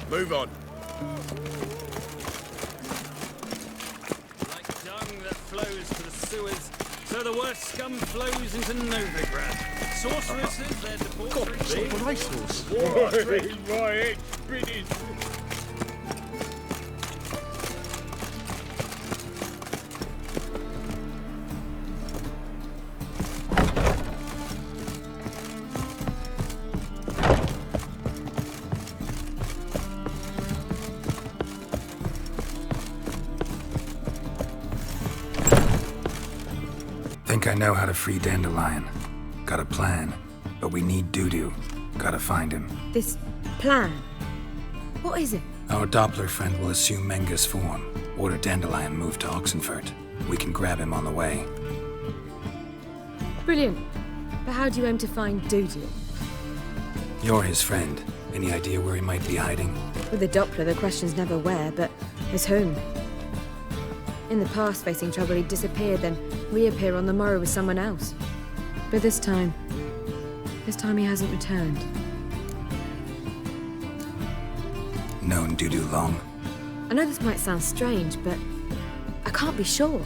Move on. Like dung that flows to the sewers, so the worst scum flows into Novigrad. Sorceresses, their debauchery. God, Racehorse. my head spinning. Think I know how to free Dandelion. Got a plan, but we need Dudu. Gotta find him. This plan? What is it? Our Doppler friend will assume Menga's form. Order Dandelion move to Oxenfurt. We can grab him on the way. Brilliant. But how do you aim to find Dudu? You're his friend. Any idea where he might be hiding? With the Doppler, the question's never where, but as whom. In the past, facing trouble, he'd disappear, then reappear on the morrow with someone else. But this time he hasn't returned. Known Dudu long? I know this might sound strange, but I can't be sure.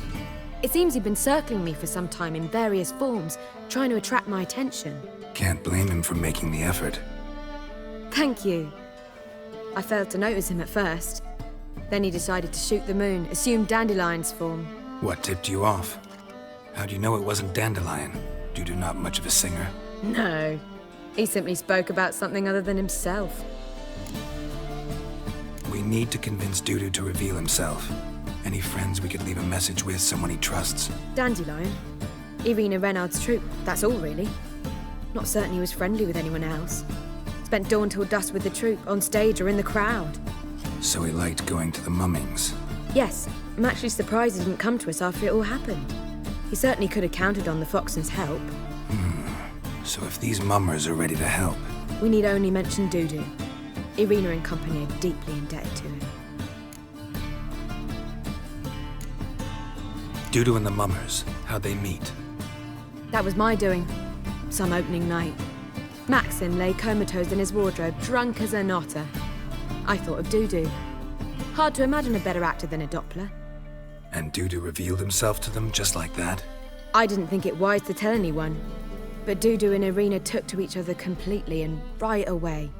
It seems he'd been circling me for some time in various forms, trying to attract my attention. Can't blame him for making the effort. Thank you. I failed to notice him at first. Then he decided to shoot the moon, assume Dandelion's form. What tipped you off? How'd you know it wasn't Dandelion? Dudu not much of a singer? No. He simply spoke about something other than himself. We need to convince Dudu to reveal himself. Any friends we could leave a message with, someone he trusts? Dandelion? Irina Renard's troupe, that's all really. Not certain he was friendly with anyone else. Spent dawn till dusk with the troupe, on stage or in the crowd. So he liked going to the mummings. Yes, I'm actually surprised he didn't come to us after it all happened. He certainly could have counted on the Foxen's help. So if these mummers are ready to help... We need only mention Dudu. Irina and company are deeply indebted to him. Dudu and the mummers, how'd they meet? That was my doing. Some opening night. Maxim lay comatose in his wardrobe, drunk as an otter. I thought of Dudu. Hard to imagine a better actor than a Doppler. And Dudu revealed himself to them just like that? I didn't think it wise to tell anyone. But Dudu and Irina took to each other completely and right away.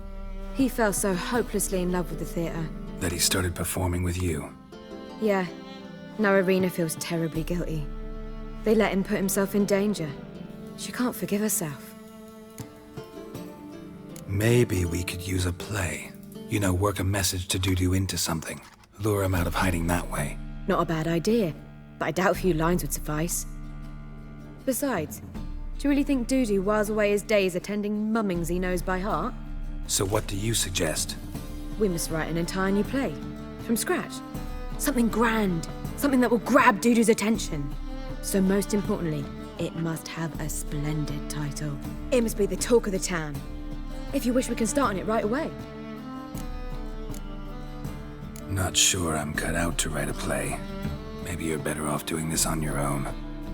He fell so hopelessly in love with the theatre. That he started performing with you? Yeah. Now Irina feels terribly guilty. They let him put himself in danger. She can't forgive herself. Maybe we could use a play. You know, work a message to Dudu into something. Lure him out of hiding that way. Not a bad idea, but I doubt a few lines would suffice. Besides, do you really think Dudu whiles away his days attending mummings he knows by heart? So what do you suggest? We must write an entire new play. From scratch. Something grand. Something that will grab Dudu's attention. So most importantly, it must have a splendid title. It must be the talk of the town. If you wish, we can start on it right away. Not sure I'm cut out to write a play. Maybe you're better off doing this on your own.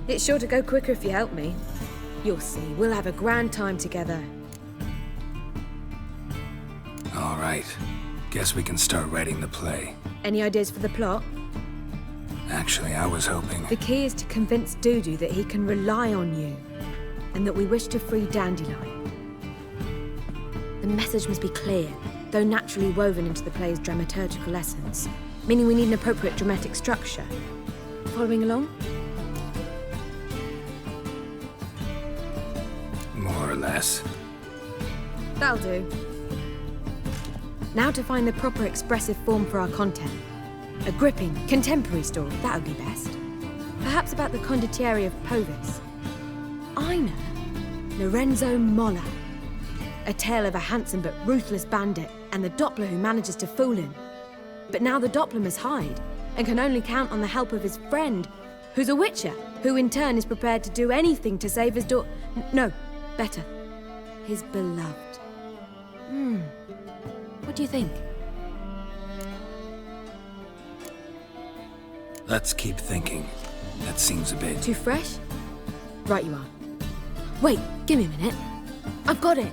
It's sure to go quicker if you help me. You'll see, we'll have a grand time together. All right. Guess we can start writing the play. Any ideas for the plot? Actually, I was hoping... The key is to convince Dudu that he can rely on you, and that we wish to free Dandelion. The message must be clear, though naturally woven into the play's dramaturgical essence, meaning we need an appropriate dramatic structure. Following along? More or less. That'll do. Now to find the proper expressive form for our content. A gripping, contemporary story, that would be best. Perhaps about the condottieri of Povis. I know. Lorenzo Molla. A tale of a handsome but ruthless bandit and the Doppler who manages to fool him. But now the Doppler must hide and can only count on the help of his friend, who's a witcher, who in turn is prepared to do anything to save his no, better, his beloved. What do you think? Let's keep thinking. That seems a bit... Too fresh? Right you are. Wait, give me a minute. I've got it.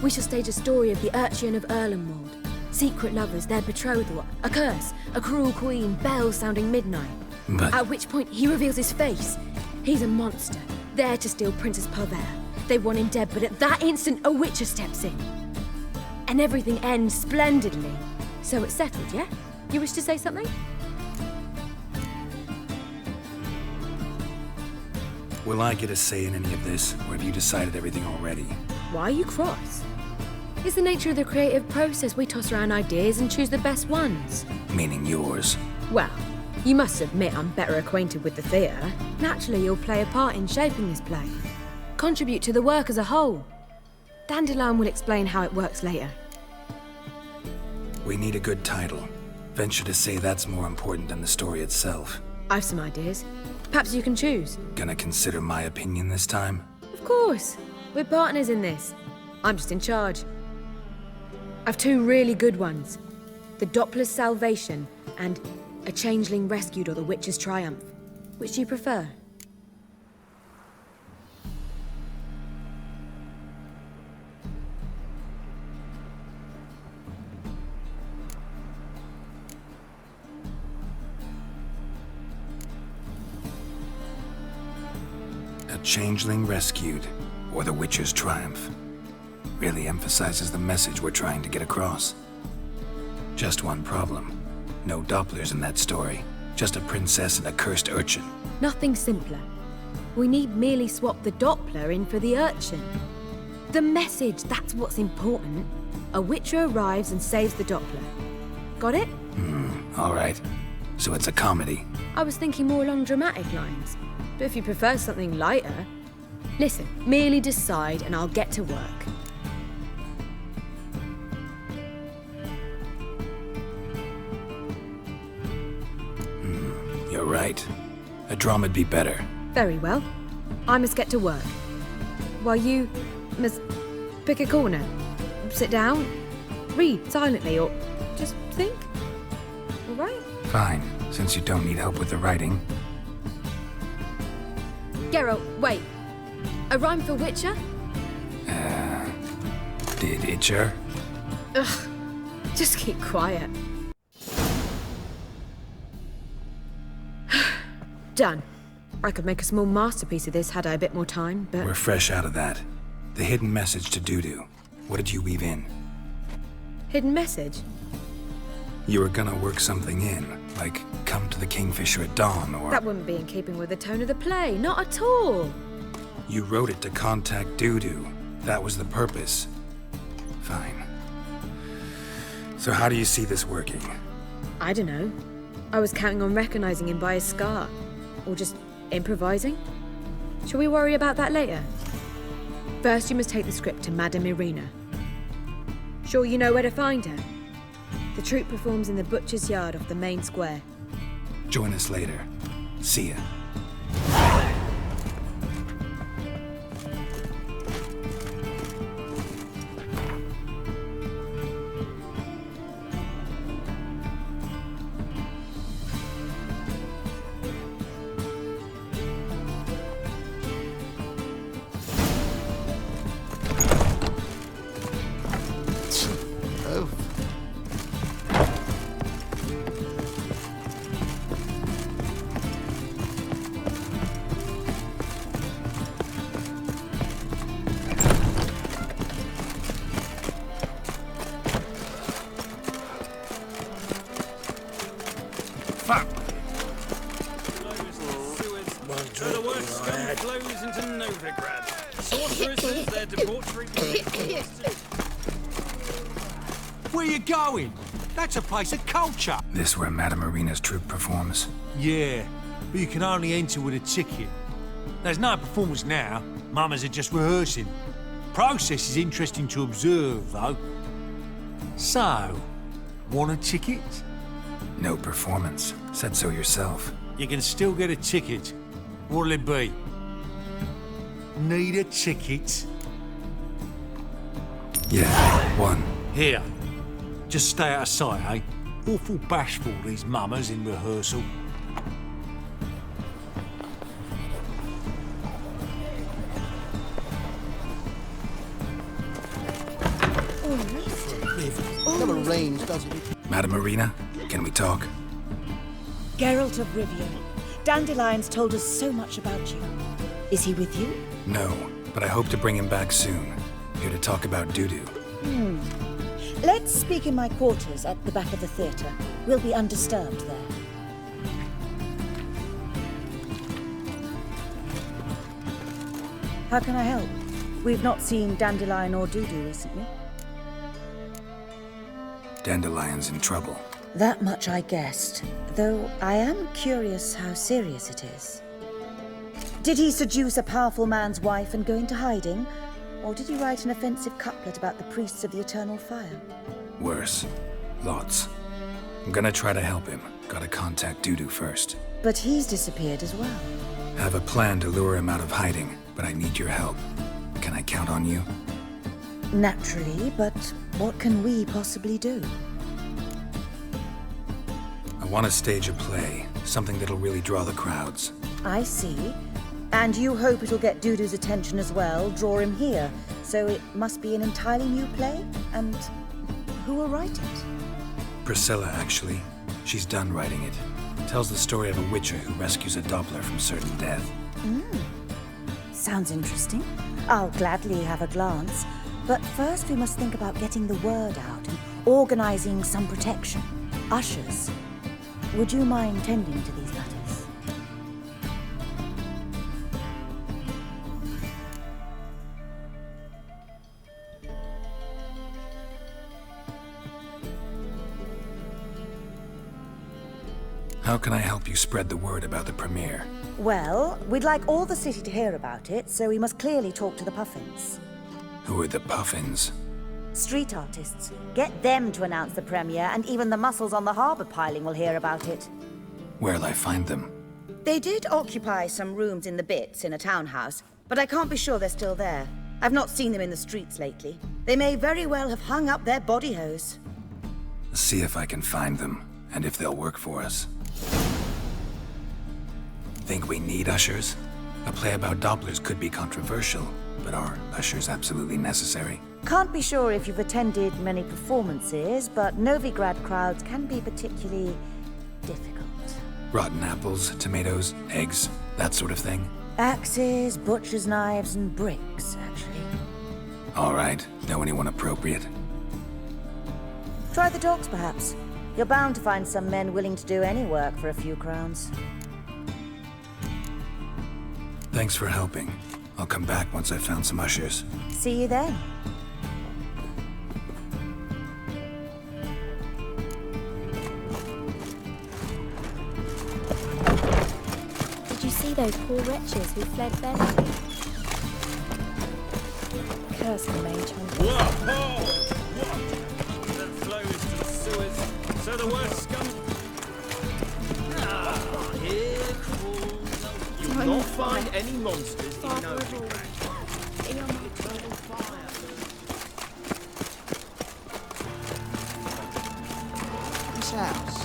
We shall stage a story of the Urchin of Erlenwald, Secret lovers, their betrothal, a curse, a cruel queen, bells sounding midnight. But At which point he reveals his face. He's a monster, there to steal Princess Pavera. They want him dead, but at that instant, a witcher steps in. And everything ends splendidly. So it's settled, yeah? You wish to say something? will I get a say in any of this, or have you decided everything already? Why are you cross? It's the nature of the creative process. We toss around ideas and choose the best ones. Meaning yours. Well, you must admit I'm better acquainted with the theatre. Naturally, you'll play a part in shaping this play. Contribute to the work as a whole. Dandelion will explain how it works later. We need a good title. Venture to say that's more important than the story itself. I've some ideas. Perhaps you can choose. Gonna consider my opinion this time? Of course. We're partners in this. I'm just in charge. I've two really good ones. The Doppler's Salvation and A Changeling Rescued or The Witcher's Triumph. Which do you prefer? A Changeling Rescued, or The Witcher's Triumph. Really emphasizes the message we're trying to get across. Just one problem. No Dopplers in that story. Just a princess and a cursed urchin. Nothing simpler. We need merely swap the Doppler in for the urchin. The message, that's what's important. A witcher arrives and saves the Doppler. Got it? Alright. So it's a comedy. I was thinking more along dramatic lines. But if you prefer something lighter... Listen, merely decide and I'll get to work. You're right. A drama'd be better. Very well. I must get to work. While you must pick a corner. Sit down, read silently, or just think. All right? Fine, since you don't need help with the writing. Geralt, wait. A rhyme for Witcher? Did Itcher? Ugh. Just keep quiet. Done. I could make a small masterpiece of this had I a bit more time, but... We're fresh out of that. The hidden message to Dudu. What did you weave in? Hidden message? You were gonna work something in, like come to the Kingfisher at dawn, or... That wouldn't be in keeping with the tone of the play, not at all. You wrote it to contact Dudu. That was the purpose. Fine. So how do you see this working? I don't know. I was counting on recognizing him by his scar. Or just improvising? Shall we worry about that later? First, you must take the script to Madame Irina. Sure you know where to find her? The troupe performs in the butcher's yard off the main square. Join us later. See ya. So the worst scum flows into Novigrad. Sorceresses, their debauchery... Where you going? That's a place of culture. This where Madame Irina's troupe performs? Yeah, but you can only enter with a ticket. There's no performance now. Mamas are just rehearsing. Process is interesting to observe, though. So, want a ticket? No performance. Said so yourself. You can still get a ticket. What'll it be? Need a ticket? Yeah, one. Here. Just stay out of sight, eh? Awful bashful, these mamas in rehearsal. It never rains, does it? Madame Marina, can we talk? Geralt of Rivia. Dandelion's told us so much about you. Is he with you? No, but I hope to bring him back soon. Here to talk about Dudu. Let's speak in my quarters at the back of the theatre. We'll be undisturbed there. How can I help? We've not seen Dandelion or Dudu recently. Dandelion's in trouble. That much I guessed, though I am curious how serious it is. Did he seduce a powerful man's wife and go into hiding? Or did he write an offensive couplet about the priests of the eternal fire? Worse. Lots. I'm gonna try to help him. Gotta contact Dudu first. But he's disappeared as well. Have a plan to lure him out of hiding, but I need your help. Can I count on you? Naturally, but what can we possibly do? I want to stage a play, something that'll really draw the crowds. I see. And you hope it'll get Dudu's attention as well, draw him here. So it must be an entirely new play? And who will write it? Priscilla, actually. She's done writing it. Tells the story of a witcher who rescues a Doppler from certain death. Sounds interesting. I'll gladly have a glance. But first we must think about getting the word out and organizing some protection. Ushers. Would you mind tending to these matters? How can I help you spread the word about the premiere? Well, we'd like all the city to hear about it, so we must clearly talk to the Puffins. Who are the Puffins? Street artists. Get them to announce the premiere, and even the muscles on the harbour piling will hear about it. Where'll I find them? They did occupy some rooms in the Bits in a townhouse, but I can't be sure they're still there. I've not seen them in the streets lately. They may very well have hung up their body hose. See if I can find them, and if they'll work for us. Think we need ushers? A play about Dopplers could be controversial, but are ushers absolutely necessary? Can't be sure if you've attended many performances, but Novigrad crowds can be particularly difficult. Rotten apples, tomatoes, eggs, that sort of thing? Axes, butcher's knives, and bricks, actually. All right. Know anyone appropriate? Try the dogs, perhaps. You're bound to find some men willing to do any work for a few crowns. Thanks for helping. I'll come back once I've found some ushers. See you then. Did you see those poor wretches who fled Bentley? Curse the mage hunter. Whoa! What? That flows to the sewers, so the worst scum... Here crawls... You'll not find any monsters in Novigrad. This house.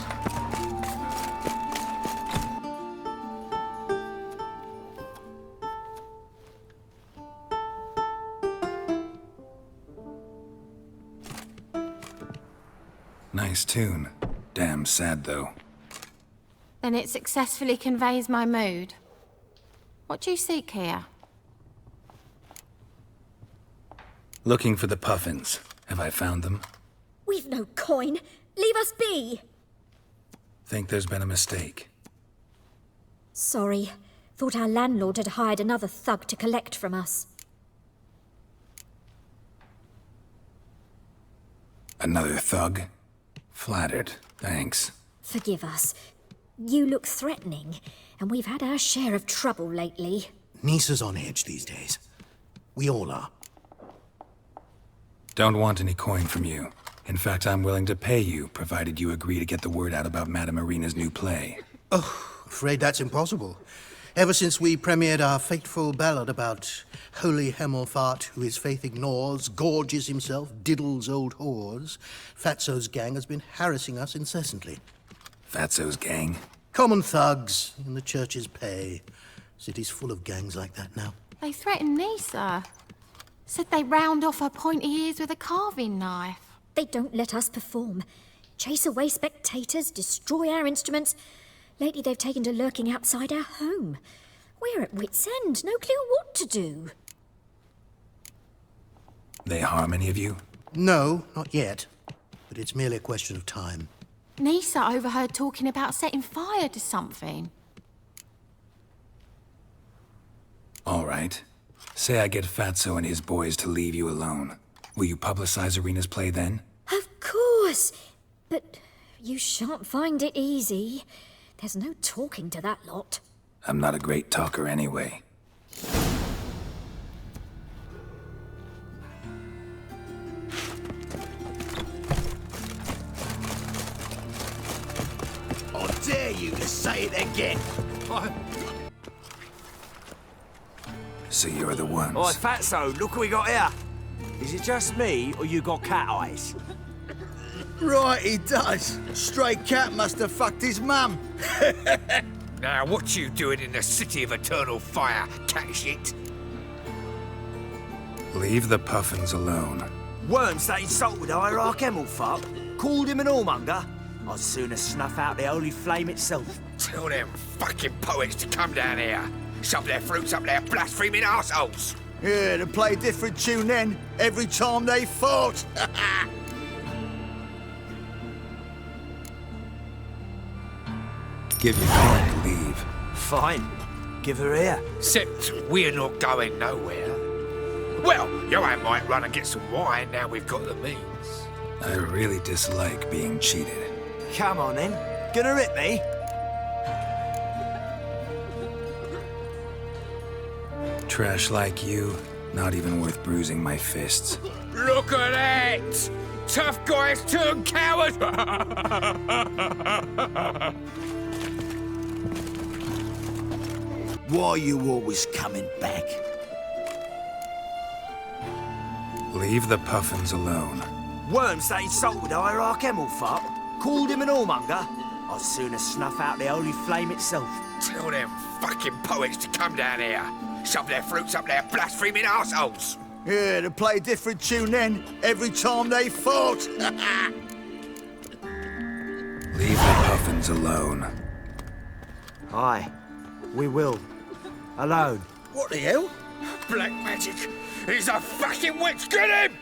Nice tune. Damn sad, though. Then it successfully conveys my mood. What do you seek here? Looking for the Puffins. Have I found them? We've no coin. Leave us be. Think there's been a mistake. Sorry. Thought our landlord had hired another thug to collect from us. Another thug? Flattered. Thanks. Forgive us. You look threatening, and we've had our share of trouble lately. Nisa's on edge these days. We all are. Don't want any coin from you. In fact, I'm willing to pay you, provided you agree to get the word out about Madame Marina's new play. Oh, afraid that's impossible. Ever since we premiered our fateful ballad about holy Hemelfart, who his faith ignores, gorges himself, diddles old whores, Fatso's gang has been harassing us incessantly. Fatso's gang? Common thugs in the church's pay. City's full of gangs like that now. They threatened Nisa. Said they round off her pointy ears with a carving knife. They don't let us perform. Chase away spectators, destroy our instruments. Lately they've taken to lurking outside our home. We're at wit's end, no clue what to do. They harm any of you? No, not yet. But it's merely a question of time. Nisa overheard talking about setting fire to something. All right. Say I get Fatso and his boys to leave you alone. Will you publicize Irina's play then? Of course. But you shan't find it easy. There's no talking to that lot. I'm not a great talker anyway. I dare you to say it again. So you're the ones. Oi, Fatso, look what we got here. Is it just me, or you got cat eyes? Right, he does. Stray cat must have fucked his mum. Now, what you doing in the city of eternal fire, cat shit? Leave the puffins alone. Worms that insulted Hierarch Emelfart, called him an whoremonger. I'd sooner snuff out the holy flame itself. Tell them fucking poets to come down here. Shove their fruits up their blaspheming arseholes. Yeah, to play a different tune then, every time they fought. Give your coin to leave. Fine. Give her here. Except we're not going nowhere. Well, Joanne might run and get some wine now we've got the means. I really dislike being cheated. Come on then. Gonna rip me? Trash like you, not even worth bruising my fists. Look at that! Tough guys turn cowards! Why are you always coming back? Leave the puffins alone. Worms that insulted Hierarch Emelfart, called him an whoremonger. I'd sooner snuff out the holy flame itself. Tell them fucking poets to come down here. Shove their fruits up their blaspheming arseholes. Yeah, to play a different tune then, every time they fought. Leave the puffins alone. Aye, we will. Alone. What the hell? Black magic! He's a fucking witch! Get him!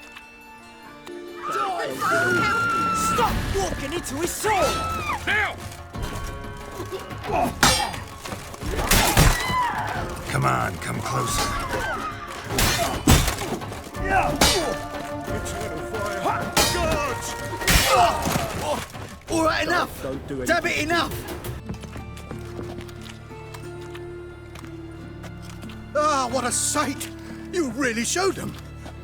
Stop walking into his sword! Now! Come on, come closer. All right, enough. Don't do it. Damn it, enough. Ah, what a sight! You really showed them.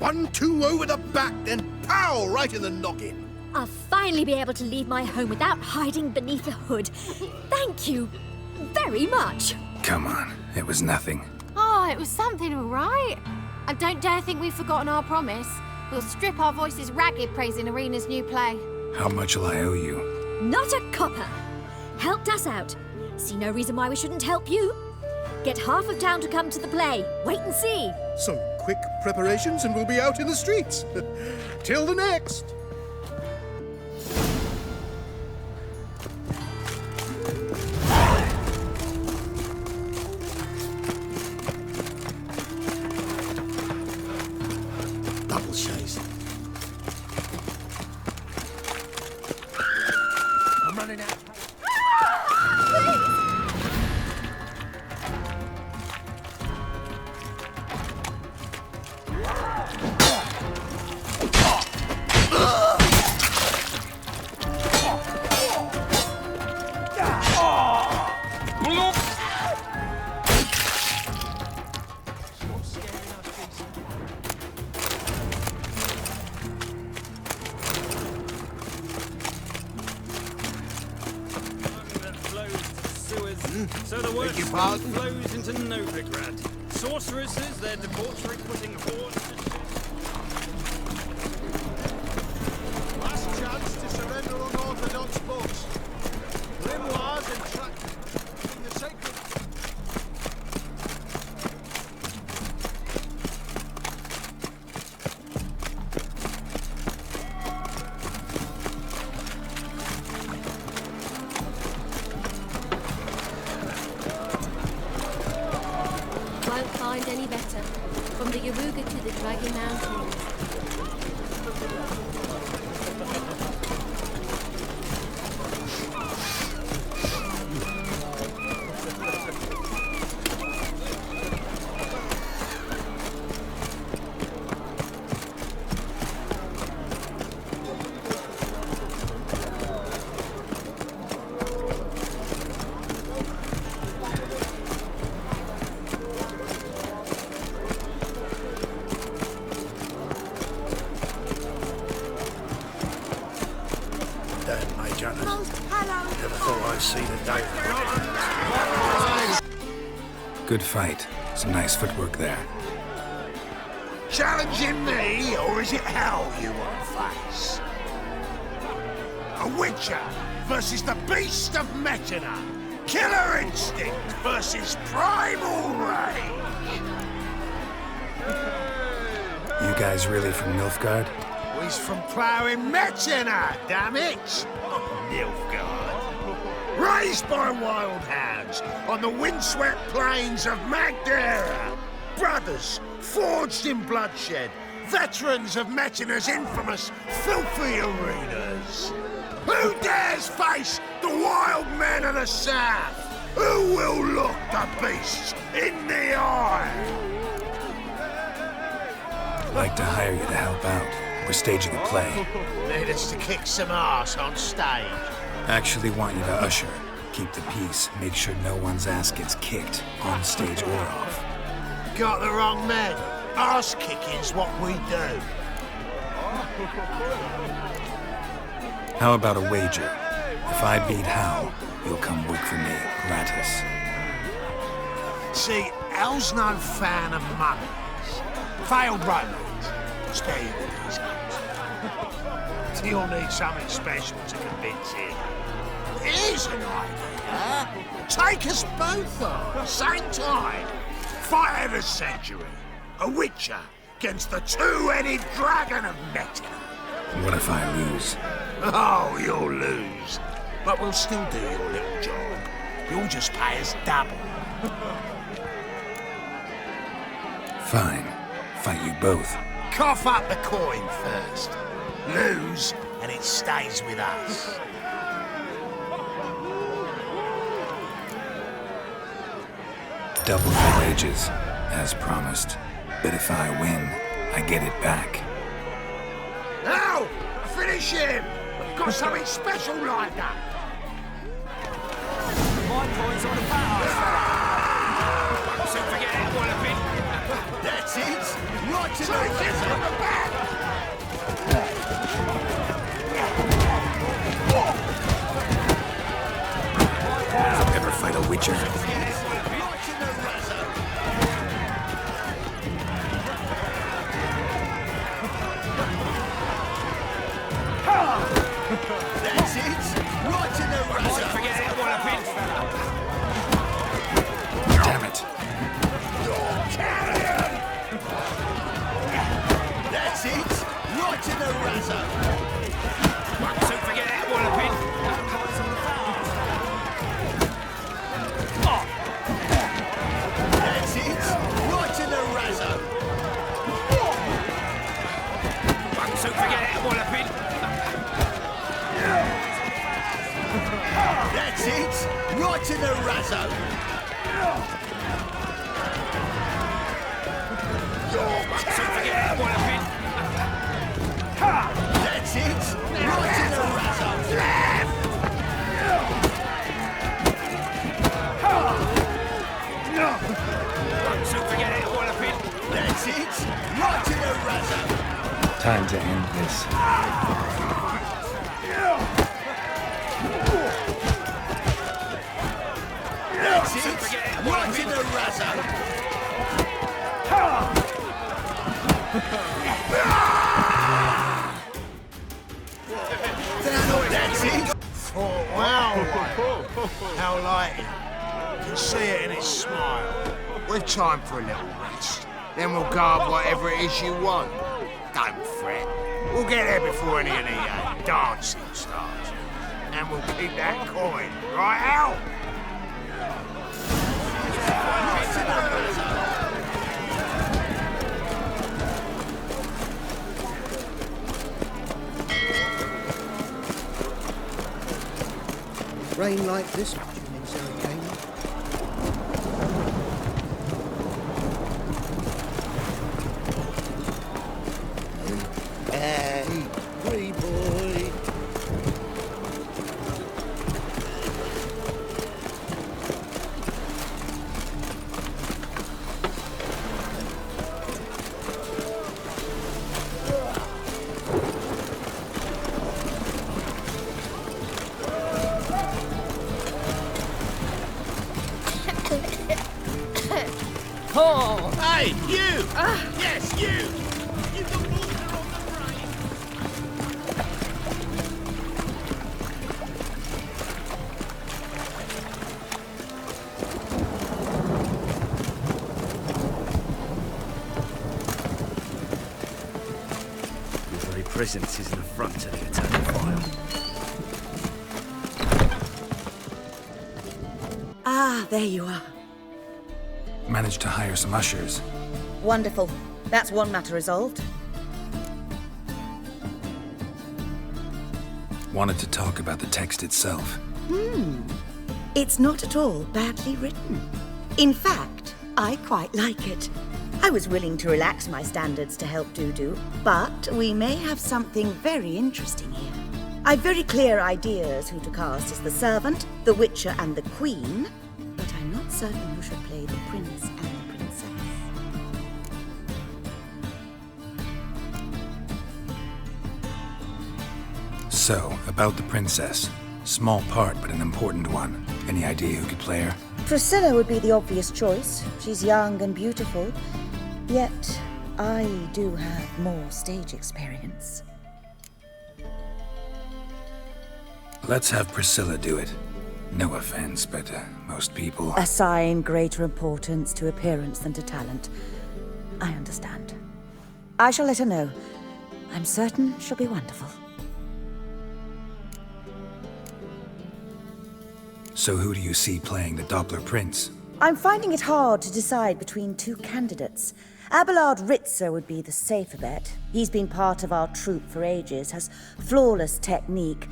1-2 over the back, then pow, right in the noggin. I'll finally be able to leave my home without hiding beneath a hood. Thank you very much. Come on, it was nothing. Oh, it was something, all right. And don't dare think we've forgotten our promise. We'll strip our voices ragged praising Irina's new play. How much will I owe you? Not a copper. Helped us out. See no reason why we shouldn't help you. Get half of town to come to the play. Wait and see. Some quick preparations and we'll be out in the streets. Till the next. Double chase. I'm running out. So the worst flows into Novigrad. Sorceresses, their debauchery putting hordes to Last chance to surrender unorthodox books. Grimoires and in the sacred. booga booga to the Dragon Mountains. Damn, Major. Never thought I'd see the day. Good fight. Some nice footwork there. Challenging me, or is it hell you want to face? A Witcher versus the Beast of Metina. Killer instinct versus primal rage. You guys really from Nilfgaard? He's from ploughing Metina, damn it! Nilfgaard. Raised by wild hounds on the windswept plains of Magdera. Brothers forged in bloodshed. Veterans of Metina's infamous filthy arenas. Who dares face the wild men of the south? Who will look the beasts in the eye? I'd like to hire you to help out. We're staging a play. Need us to kick some ass on stage. Actually want you to usher. Keep the peace. Make sure no one's ass gets kicked, on stage or off. Got the wrong man. Ass kicking's what we do. How about a wager? If I beat Hal, you'll come work for me, gratis. See, Hal's no fan of mummies. Failed romance. Spare you with these guys. You'll need something special to convince him. Here's an idea. Take us both on, same time. Fight of the century. A Witcher against the two-headed dragon of Metina. What if I lose? Oh, you'll lose. But we'll still do your little job. You'll just pay us double. Fine. Fight you both. Cough up the coin first. Lose, and it stays with us. Double the wages, as promised. But if I win, I get it back. Now, finish him! We've got something special lined up. My coin's on the bow. So forget it, Wallopin. That's it. Right to the From the back! Ever fight a Witcher? That's it. Right to the razor. Forget it, Wallopin. Damn it. That's it. Right to the razor. So forget it, Wallopin. That's it. Right to the razor. So forget it, Wallopin. That's it. Right to the razor. So forget it, Wallopin. That's it. Right to the razor. So forget it, Wallopin. That's it. Right to the razor. Time to end this. That's it. Right to the razor. That's it. Oh, wow. How light. You can see it in his smile. We've time for a little rest. Then we'll guard whatever it is you want. Don't fret. We'll get there before any of the dancing starts. And we'll keep that coin, right out? train like this much in Ciri Kane. Hey, free boy. Oh! Hey, you! Yes, you! You've got water on the brain! Your very presence is an affront to the eternal fire. Ah, there you are. Managed to hire some ushers. Wonderful. That's one matter resolved. Wanted to talk about the text itself. It's not at all badly written. In fact, I quite like it. I was willing to relax my standards to help Dudu, but we may have something very interesting here. I've very clear ideas who to cast as the servant, the witcher, and the queen, but I'm not certain who should play the prince and the princess. So, about the princess. Small part, but an important one. Any idea who could play her? Priscilla would be the obvious choice. She's young and beautiful. Yet, I do have more stage experience. Let's have Priscilla do it. No offense, but most people... Assign greater importance to appearance than to talent. I understand. I shall let her know. I'm certain she'll be wonderful. So who do you see playing the Doppler Prince? I'm finding it hard to decide between two candidates. Abelard Ritzer would be the safer bet. He's been part of our troupe for ages, has flawless technique,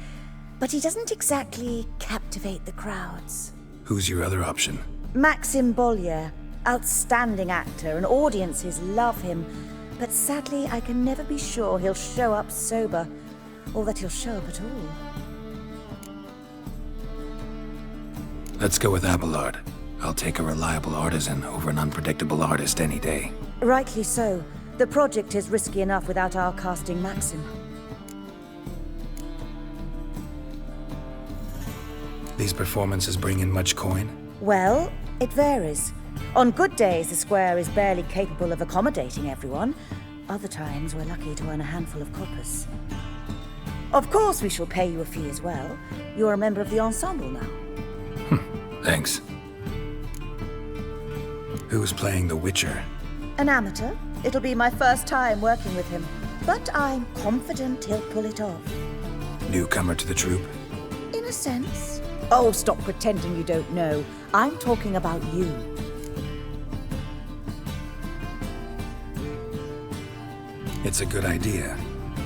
but he doesn't exactly captivate the crowds. Who's your other option? Maxim Bollier, outstanding actor, and audiences love him, but sadly I can never be sure he'll show up sober, or that he'll show up at all. Let's go with Abelard. I'll take a reliable artisan over an unpredictable artist any day. Rightly so. The project is risky enough without our casting Maxim. These performances bring in much coin? Well, it varies. On good days, the square is barely capable of accommodating everyone. Other times, we're lucky to earn a handful of coppers. Of course, we shall pay you a fee as well. You're a member of the ensemble now. Thanks. Who's playing the Witcher? An amateur. It'll be my first time working with him, but I'm confident he'll pull it off. Newcomer to the troupe? In a sense. Oh, stop pretending you don't know. I'm talking about you. It's a good idea.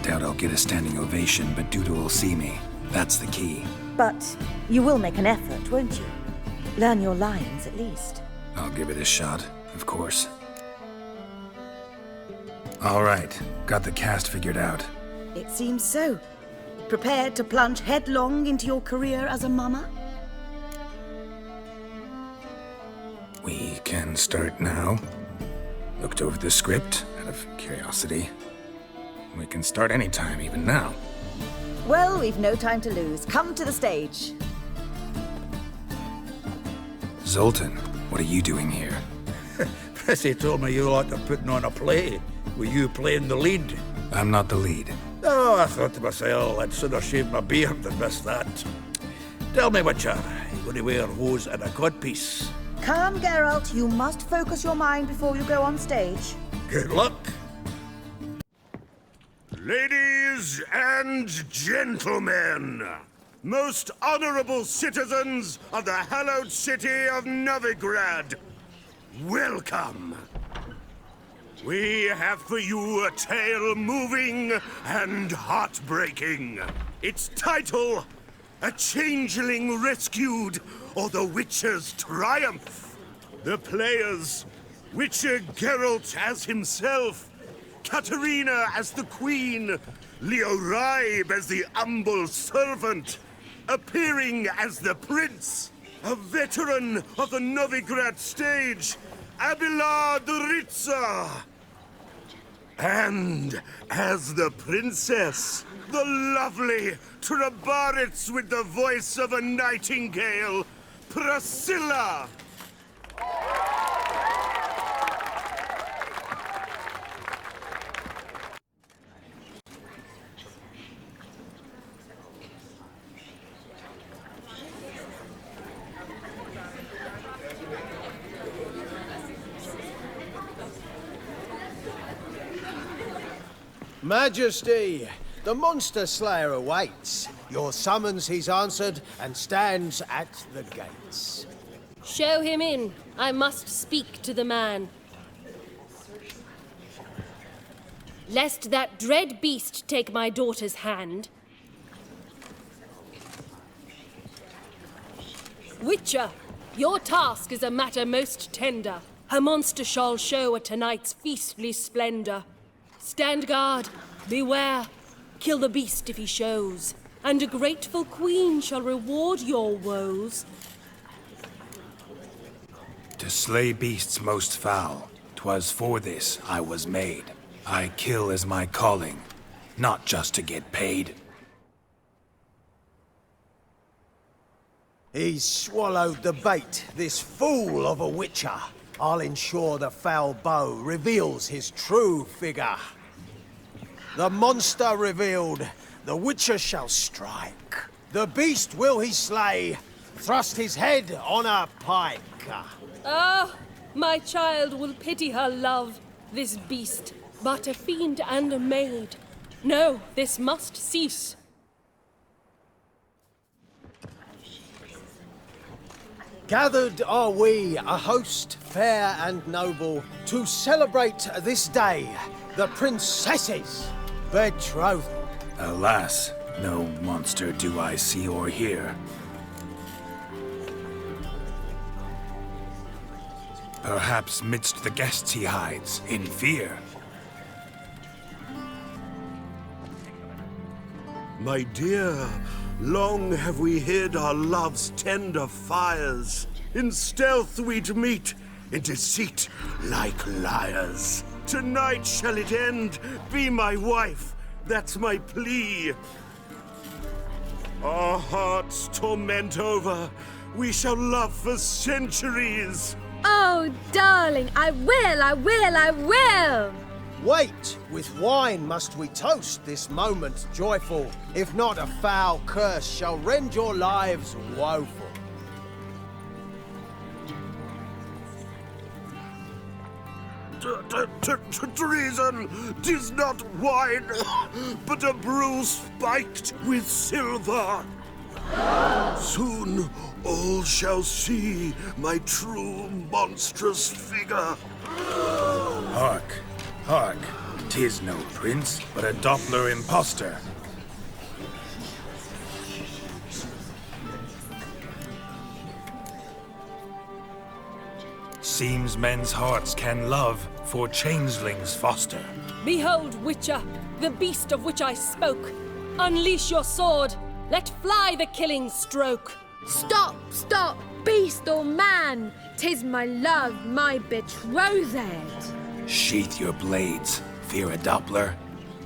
Doubt I'll get a standing ovation, but Dudu will see me. That's the key. But you will make an effort, won't you? Learn your lines, at least. I'll give it a shot, of course. All right, got the cast figured out. It seems so. Prepared to plunge headlong into your career as a mama? We can start now. Looked over the script, out of curiosity. We can start anytime, even now. Well, we've no time to lose. Come to the stage. Zoltan, what are you doing here? Prissy told me you like to putting on a play. Were you playing the lead? I'm not the lead. Oh, I thought to myself, I'd sooner shave my beard than miss that. Tell me, Witcher, you going to wear hose and a codpiece? Come, Geralt. You must focus your mind before you go on stage. Good luck. Ladies and gentlemen, most honorable citizens of the hallowed city of Novigrad, welcome. We have for you a tale moving and heartbreaking. Its title, A changeling rescued, or the Witcher's triumph? The players, Witcher Geralt as himself, Katarina as the queen, Leo Ribe as the humble servant, appearing as the prince, a veteran of the Novigrad stage, Abelard Ritza. And as the princess, the lovely Trabaritz with the voice of a nightingale, Priscilla. Majesty, the monster slayer awaits. Your summons he's answered and stands at the gates. Show him in. I must speak to the man. Lest that dread beast take my daughter's hand. Witcher, your task is a matter most tender. Her monster shall show at tonight's feastly splendor. Stand guard, beware, kill the beast if he shows, and a grateful queen shall reward your woes. To slay beasts most foul, 'twas for this I was made. I kill as my calling, not just to get paid. He's swallowed the bait, this fool of a witcher. I'll ensure the foul bow reveals his true figure. The monster revealed, the witcher shall strike. The beast will he slay, thrust his head on a pike. Ah, my child will pity her love, this beast, but a fiend and a maid. No, this must cease. Gathered are we, a host fair and noble, to celebrate this day, the princess's betrothal. Alas, no monster do I see or hear. Perhaps midst the guests he hides, in fear. My dear, long have we hid our love's tender fires. In stealth we'd meet, in deceit like liars. Tonight shall it end, be my wife, that's my plea. Our hearts torment over, we shall love for centuries. Oh, darling, I will! Wait, with wine must we toast this moment joyful. If not, a foul curse shall rend your lives woeful. Treason! 'Tis not wine, but a brew spiked with silver. Soon all shall see my true monstrous figure. Hark, hark, 'tis no prince, but a Doppler impostor. Seems men's hearts can love, for changelings foster. Behold, Witcher, the beast of which I spoke. Unleash your sword. Let fly the killing stroke. Stop, stop, beast or man! 'Tis my love, my betrothed. Sheath your blades, fear a Doppler.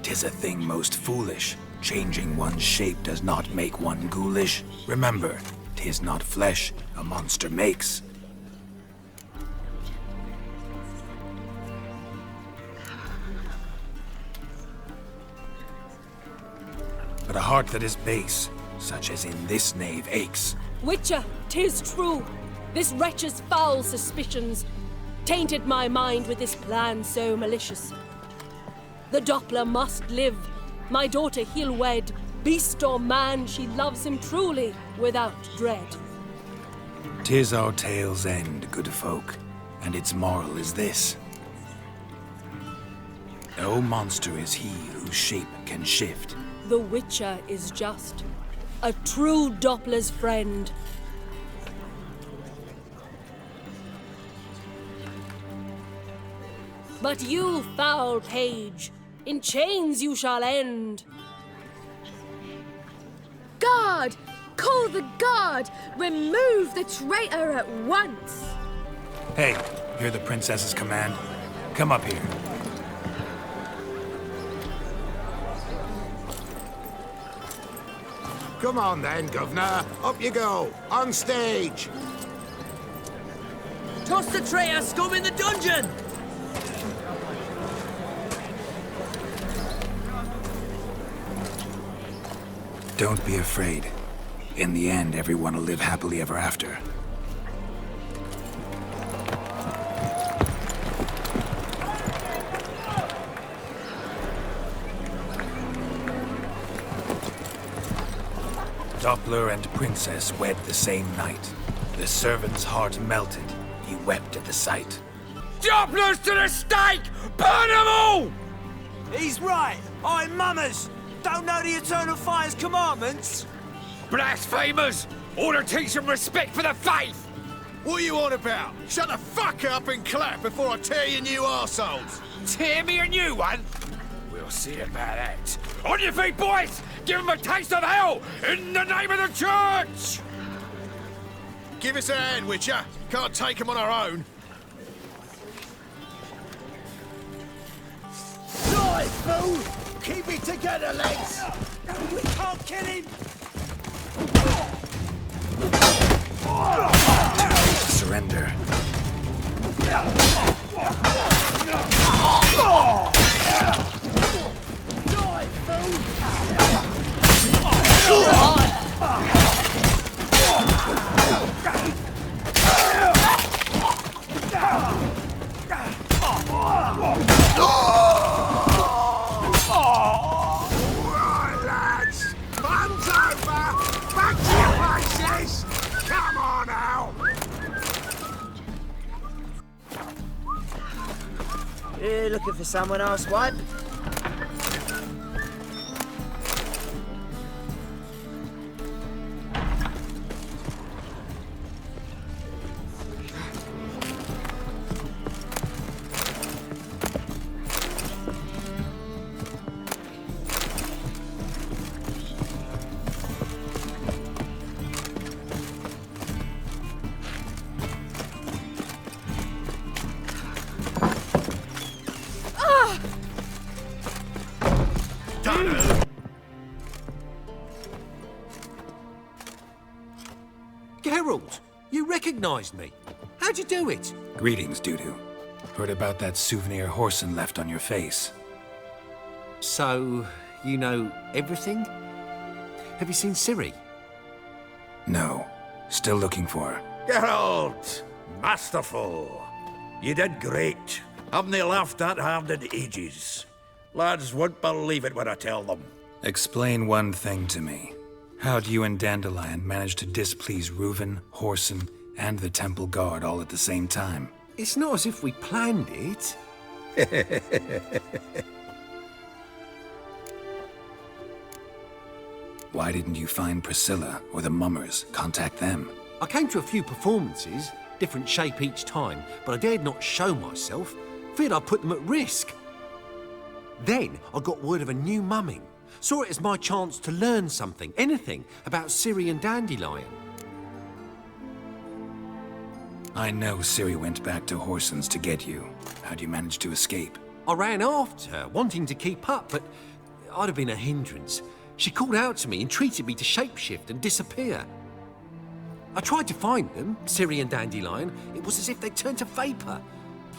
'Tis a thing most foolish. Changing one's shape does not make one ghoulish. Remember, 'tis not flesh a monster makes. But a heart that is base, such as in this knave, aches. Witcher, 'tis true. This wretch's foul suspicions tainted my mind with this plan so malicious. The Doppler must live. My daughter he'll wed. Beast or man, she loves him truly, without dread. 'Tis our tale's end, good folk, and its moral is this. No monster is he whose shape can shift. The Witcher is just. A true Doppler's friend. But you, foul page, in chains you shall end. Guard! Call the guard! Remove the traitor at once! Hey, hear the princess's command? Come up here. Come on then, Governor. Up you go. On stage. Toss the traitor scum in the dungeon! Don't be afraid. In the end, everyone will live happily ever after. Doppler and Princess wed the same night. The servant's heart melted. He wept at the sight. Dopplers to the stake! Burn them all! He's right. I'm mummers. Don't know the Eternal Fire's commandments? Blasphemers! Ought to teach them respect for the faith! What are you on about? Shut the fuck up and clap before I tear you new arseholes! Tear me a new one? We'll see about that. On your feet, boys! Give them a taste of hell in the name of the church! Give us a hand, Witcher. Can't take them on our own. Die, fool! Keep it together, lads! We can't kill him! Surrender. Die, fool! Right, lads. Fun's over. Back to your places. Come on now. You looking for someone else, wipe? Geralt, you recognized me. How'd you do it? Greetings, Dudu. Heard about that souvenir Horson left on your face. So, you know everything? Have you seen Ciri? No. Still looking for her. Geralt! Masterful! You did great. Haven't they laughed that hard in ages? Lads won't believe it when I tell them. Explain one thing to me. How do you and Dandelion manage to displease Reuven, Horson, and the Temple Guard all at the same time? It's not as if we planned it. Why didn't you find Priscilla or the Mummers? Contact them. I came to a few performances, different shape each time, but I dared not show myself. Feared I'd put them at risk. Then I got word of a new mumming. Saw it as my chance to learn something, anything, about Ciri and Dandelion. I know Ciri went back to Horson's to get you. How'd you manage to escape? I ran after her, wanting to keep up, but I'd have been a hindrance. She called out to me, entreated me to shapeshift and disappear. I tried to find them, Ciri and Dandelion. It was as if they'd turned to vapour.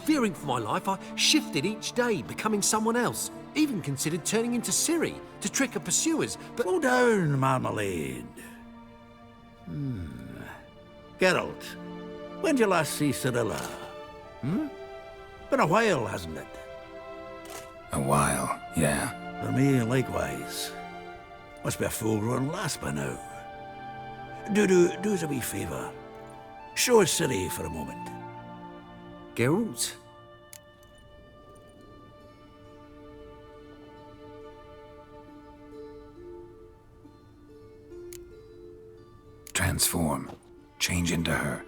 Fearing for my life, I shifted each day, becoming someone else. Even considered turning into Ciri to trick her pursuers, but... Slow down, Marmalade. Geralt, when did you last see Cirilla? Been a while, hasn't it? A while, yeah. For me, likewise. Must be a full-grown lass by now. Do us a wee favour. Show us Ciri for a moment. Geralt? transform, change into her.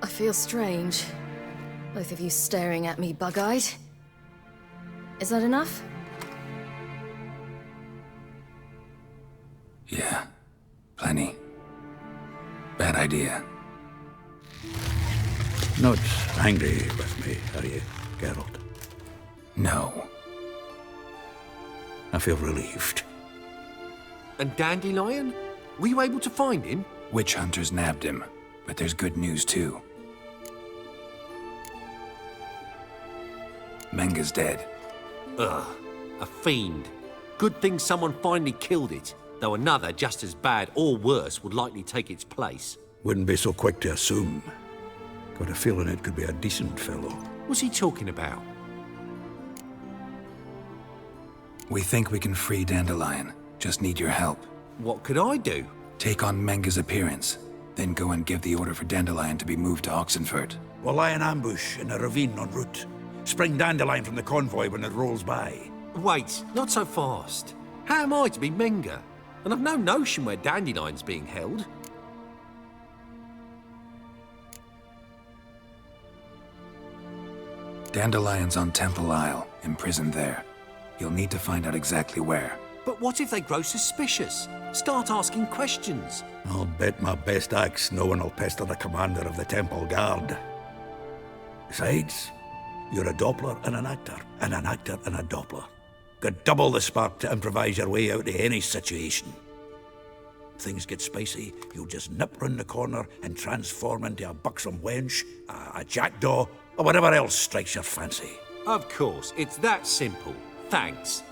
I feel strange. Both of you staring at me bug-eyed. Is that enough? Yeah, plenty. Bad idea. Not angry with me, are you, Geralt? No. I feel relieved. And Dandelion? Were you able to find him? Witch hunters nabbed him, but there's good news too. Menga's dead. Ugh, a fiend. Good thing someone finally killed it, though another just as bad or worse would likely take its place. Wouldn't be so quick to assume. Got a feeling it could be a decent fellow. What's he talking about? We think we can free Dandelion. Just need your help. What could I do? Take on Menga's appearance, then go and give the order for Dandelion to be moved to Oxenfurt. We'll lie in ambush in a ravine en route. Spring Dandelion from the convoy when it rolls by. Wait, not so fast. How am I to be Menga? And I've no notion where Dandelion's being held. Dandelion's on Temple Isle, imprisoned there. You'll need to find out exactly where. But what if they grow suspicious? Start asking questions. I'll bet my best axe no one will pester the commander of the Temple Guard. Besides, you're a Doppler and an actor and a Doppler. Got double the spark to improvise your way out of any situation. If things get spicy, you'll just nip round the corner and transform into a buxom wench, a jackdaw, or whatever else strikes your fancy. Of course, it's that simple. Thanks.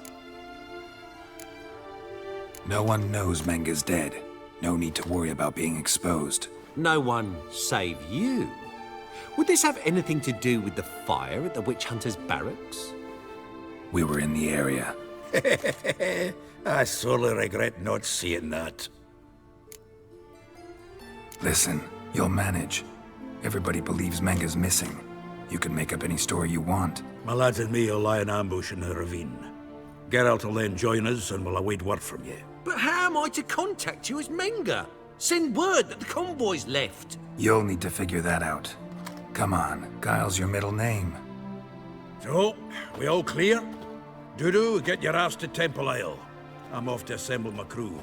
No one knows Menga's dead. No need to worry about being exposed. No one save you. Would this have anything to do with the fire at the witch hunter's barracks? We were in the area. I sorely regret not seeing that. Listen, you'll manage. Everybody believes Menga's missing. You can make up any story you want. My lads and me will lie in ambush in the ravine. Geralt will then join us and we'll await word from you. But how am I to contact you as Menga? Send word that the convoy's left. You'll need to figure that out. Come on, Guile's your middle name. So, we all clear? Dudu, get your ass to Temple Isle. I'm off to assemble my crew.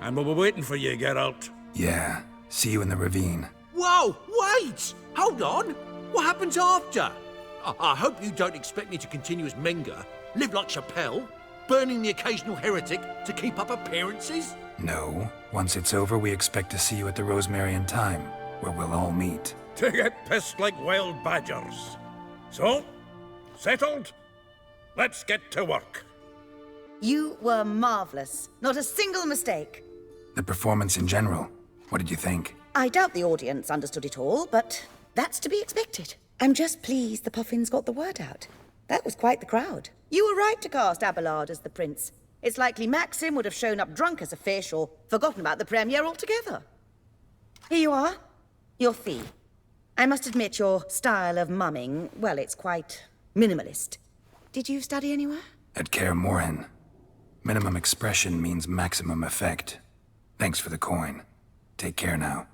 And we'll be waiting for you, Geralt. Yeah, see you in the ravine. Whoa, wait! Hold on! What happens after? I hope you don't expect me to continue as Menga, live like Chappelle, burning the occasional heretic to keep up appearances? No. Once it's over, we expect to see you at the Rosemary and Thyme, where we'll all meet. To get pissed like wild badgers. So, settled? Let's get to work. You were marvelous. Not a single mistake. The performance in general, what did you think? I doubt the audience understood it all, but that's to be expected. I'm just pleased the Puffins got the word out. That was quite the crowd. You were right to cast Abelard as the prince. It's likely Maxim would have shown up drunk as a fish or forgotten about the premiere altogether. Here you are, your fee. I must admit your style of mumming, well, it's quite minimalist. Did you study anywhere? At Kaer Morhen. Minimum expression means maximum effect. Thanks for the coin. Take care now.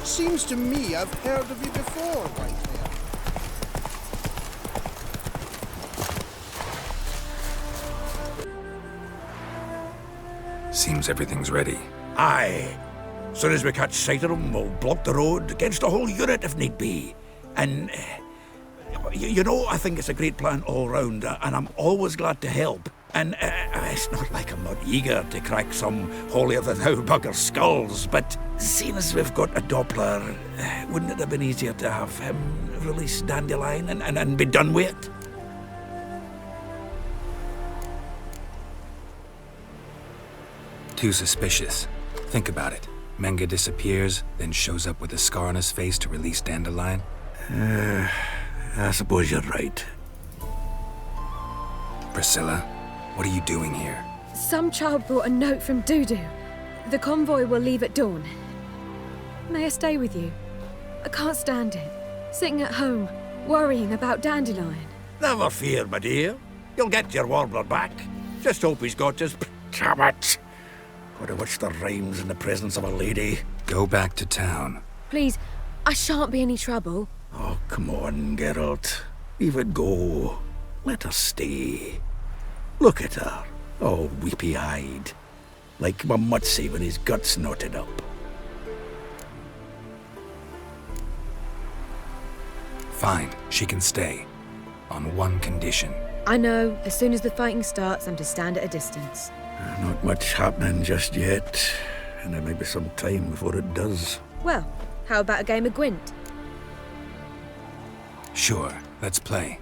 Seems to me I've heard of you before, Whitehair. Seems everything's ready. Aye. Soon as we catch sight of them, we'll block the road against a whole unit if need be. And, you know, I think it's a great plan all round, and I'm always glad to help. And it's not like I'm not eager to crack some holier-than-thou bugger skulls, but seeing as we've got a Doppler, wouldn't it have been easier to have him release Dandelion and be done with it? Too suspicious. Think about it. Menga disappears, then shows up with a scar on his face to release Dandelion. I suppose you're right. Priscilla, what are you doing here? Some child brought a note from Dudu. The convoy will leave at dawn. May I stay with you? I can't stand it. Sitting at home, worrying about Dandelion. Never fear, my dear. You'll get your warbler back. Just hope he's got his... Damn it! Would have wished the rhymes in the presence of a lady. Go back to town. Please, I shan't be any trouble. Oh, come on, Geralt. Leave it go. Let her stay. Look at her, all weepy-eyed. Like Mamutsi with his guts knotted up. Fine, she can stay. On one condition. I know, as soon as the fighting starts, I'm to stand at a distance. Not much happening just yet, and there may be some time before it does. Well, how about a game of Gwent? Sure, let's play.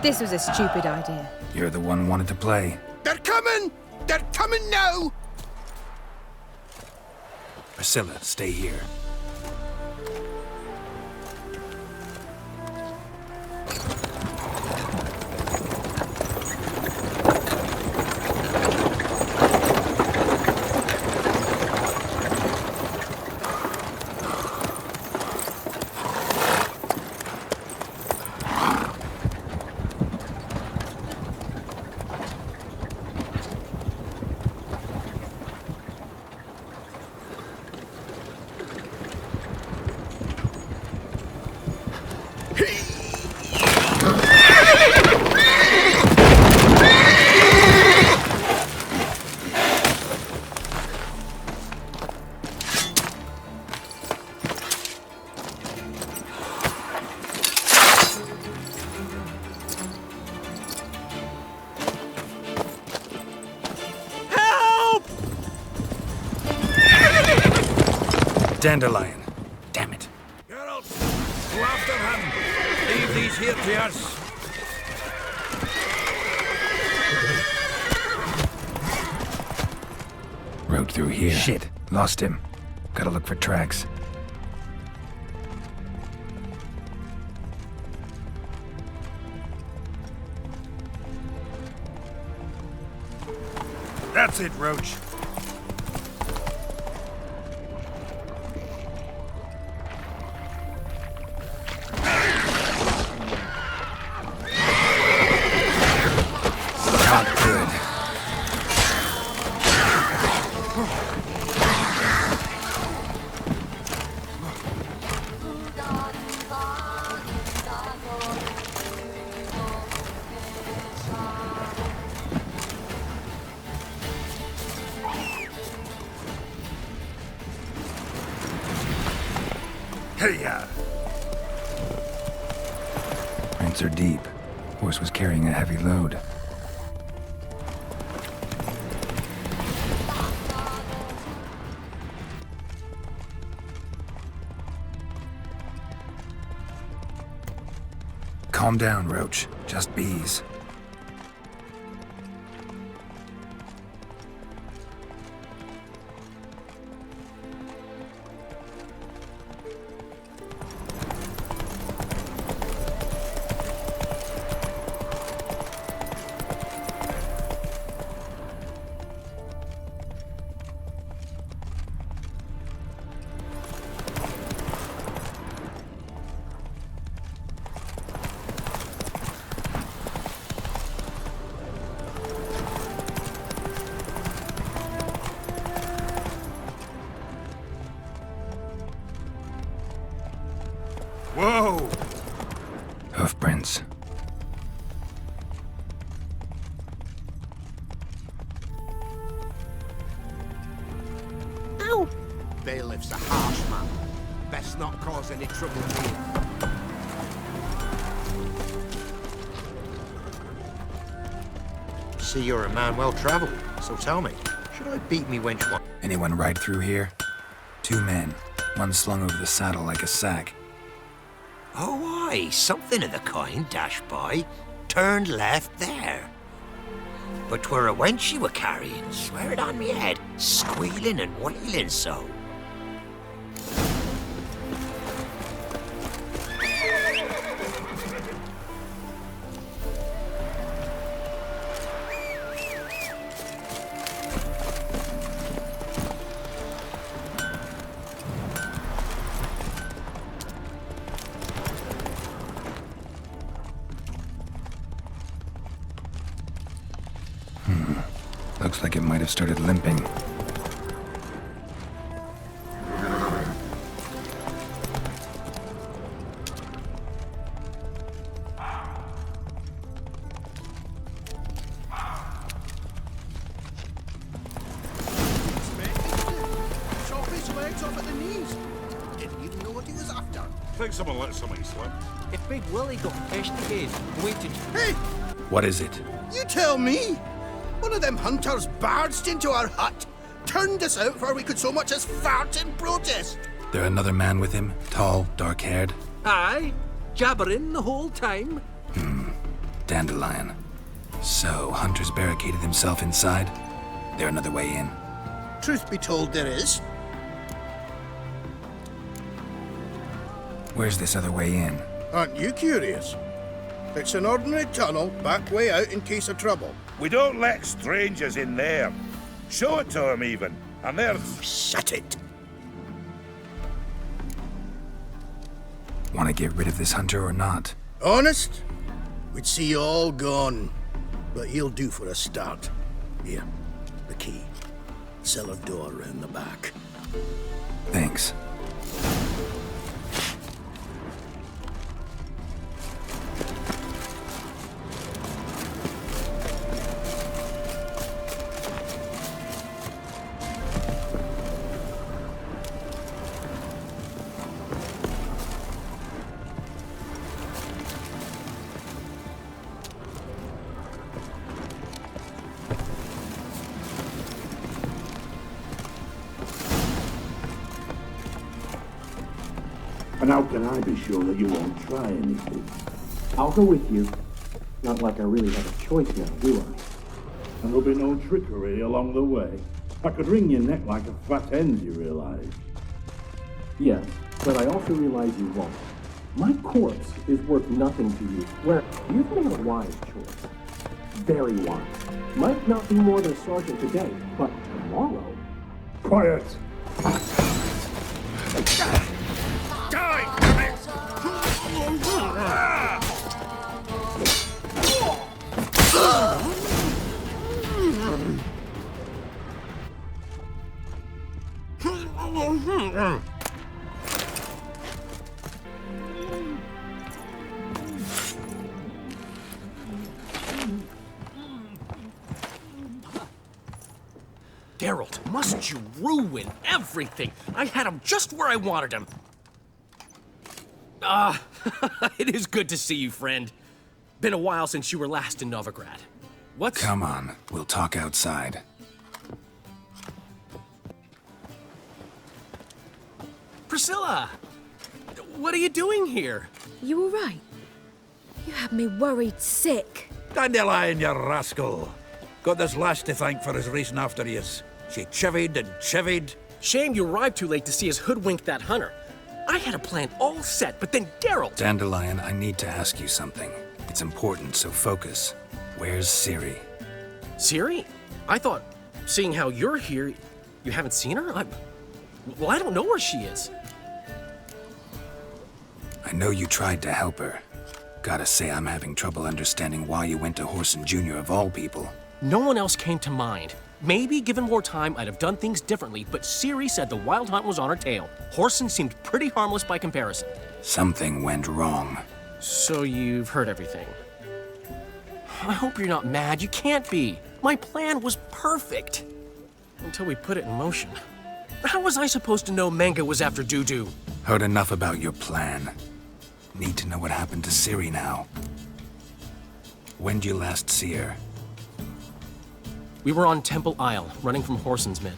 This was a stupid idea. You're the one who wanted to play. They're coming! They're coming now! Priscilla, stay here. Dandelion. Damn it. Geralt, go after him. Leave these here to us. Rode through here. Shit. Lost him. Gotta look for tracks. That's it, Roach. Prints are deep. Horse was carrying a heavy load. Calm down, Roach. Just bees. Whoa! Hoofprints. Ow! Bailiff's a harsh man. Best not cause any trouble here. See, you're a man well-travelled, so tell me, should I beat me wench one? Anyone ride through here? 2 men. One slung over the saddle like a sack. Oh, aye, something of the kind dashed by. Turned left there. But 'twere a wench you were carrying, swear it on me head, squealing and wailing so. Looks like it might have started limping. Chop his legs off at the knees. Didn't even know what he was after. Think someone let somebody slip. If Big Willie got fished again, waited. Hey, What is it? you tell me. One of them hunters barged into our hut, turned us out before we could so much as fart in protest. There another man with him? Tall, dark-haired? Aye, jabbering the whole time. Dandelion. So, Hunter's barricaded himself inside? There another way in? Truth be told, there is. Where's this other way in? Aren't you curious? It's an ordinary tunnel, back way out in case of trouble. We don't let strangers in there. Show it to them, even. And they're... Shut it! Want to get rid of this hunter or not? Honest? We'd see you all gone. But he'll do for a start. Here, the key. Cellar door round the back. Thanks. And how can I be sure that you won't try anything? I'll go with you. Not like I really have a choice now, do I? And there'll be no trickery along the way. I could wring your neck like a fat hen, you realize? Yes, but I also realize you won't. My corpse is worth nothing to you, where you've made a wise choice. Very wise. Might not be more than a sergeant today, but tomorrow... Quiet! Geralt, must you ruin everything? I had him just where I wanted him. It is good to see you, friend. Been a while since you were last in Novigrad. What's... Come on, we'll talk outside. Priscilla! What are you doing here? You all right? You had me worried sick. Dandelion, you rascal! Got this lass to thank for his racing after yous. She chivied and chivied. Shame you arrived too late to see us hoodwink that hunter. I had a plan all set, but then Geralt... Dandelion, I need to ask you something. It's important, so focus. Where's Ciri? Ciri? I thought, seeing how you're here, you haven't seen her? Well, I don't know where she is. I know you tried to help her. Gotta say, I'm having trouble understanding why you went to Whoreson Jr. of all people. No one else came to mind. Maybe, given more time, I'd have done things differently, but Ciri said the Wild Hunt was on her tail. Whoreson seemed pretty harmless by comparison. Something went wrong. So you've heard everything. I hope you're not mad. You can't be. My plan was perfect. Until we put it in motion. How was I supposed to know Menga was after Dudu? Heard enough about your plan. Need to know what happened to Ciri now. When'd you last see her? We were on Temple Isle, running from Whoreson's men.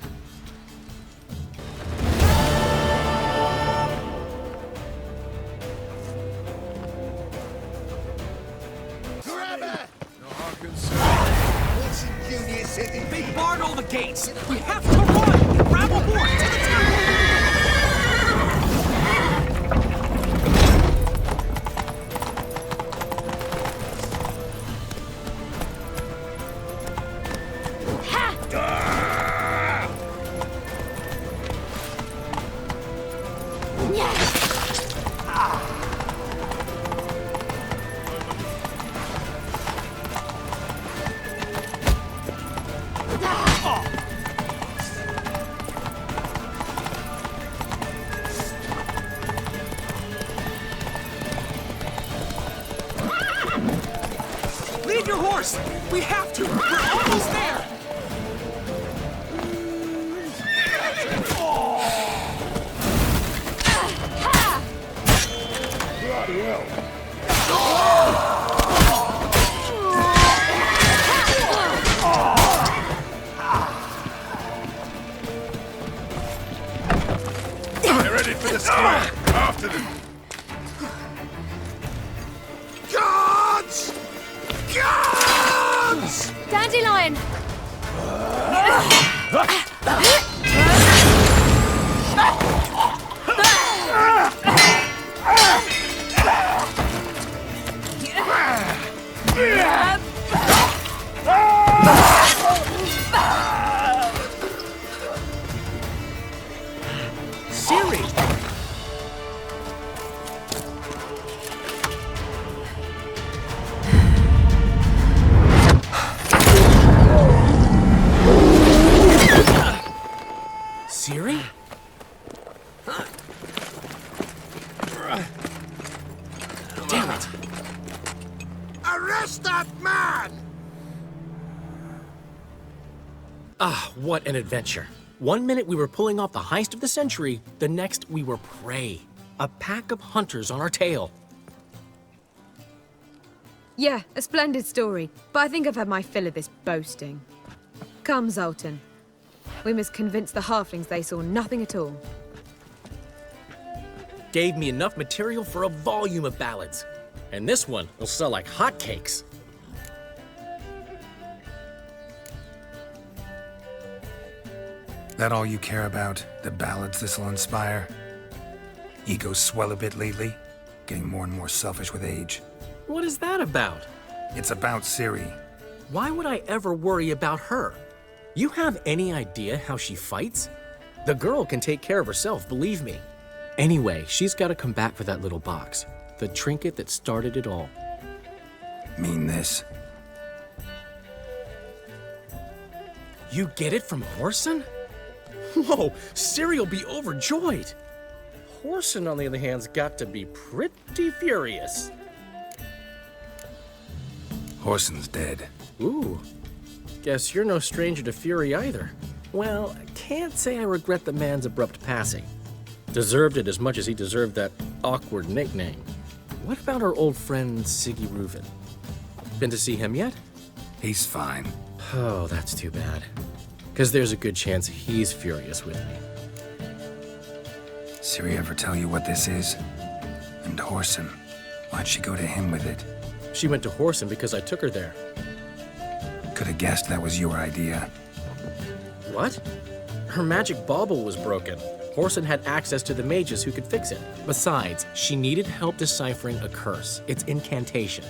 They barred all the gates! We have to run! Grab a horse to the temple! Lead your horse! We have to! We're almost there! Bloody hell! Get ready for the square! After them! Guards! Guards! Dandelion! Ciri! Ciri? Damn it! Arrest that man! Ah, what an adventure. One minute we were pulling off the heist of the century, the next we were prey. A pack of hunters on our tail. Yeah, a splendid story, but I think I've had my fill of this boasting. Come, Zoltan. We must convince the halflings they saw nothing at all. Gave me enough material for a volume of ballads. And this one will sell like hotcakes. That all you care about? The ballads this'll inspire? Egos swell a bit lately? Getting more and more selfish with age. What is that about? It's about Ciri. Why would I ever worry about her? You have any idea how she fights? The girl can take care of herself, believe me. Anyway, she's got to come back for that little box. The trinket that started it all. Mean this? You get it from Whoreson? Whoa, Ciri will be overjoyed. Whoreson, on the other hand's got to be pretty furious. Whoreson's dead. Ooh, guess you're no stranger to fury either. Well, I can't say I regret the man's abrupt passing. Deserved it as much as he deserved that awkward nickname. What about our old friend Siggy Reuven? Been to see him yet? He's fine. Oh, that's too bad. Because there's a good chance he's furious with me. Ciri ever tell you what this is? And Whoreson, why'd she go to him with it? She went to Whoreson because I took her there. Could have guessed that was your idea. What? Her magic bauble was broken. Whoreson had access to the mages who could fix it. Besides, she needed help deciphering a curse. It's incantation.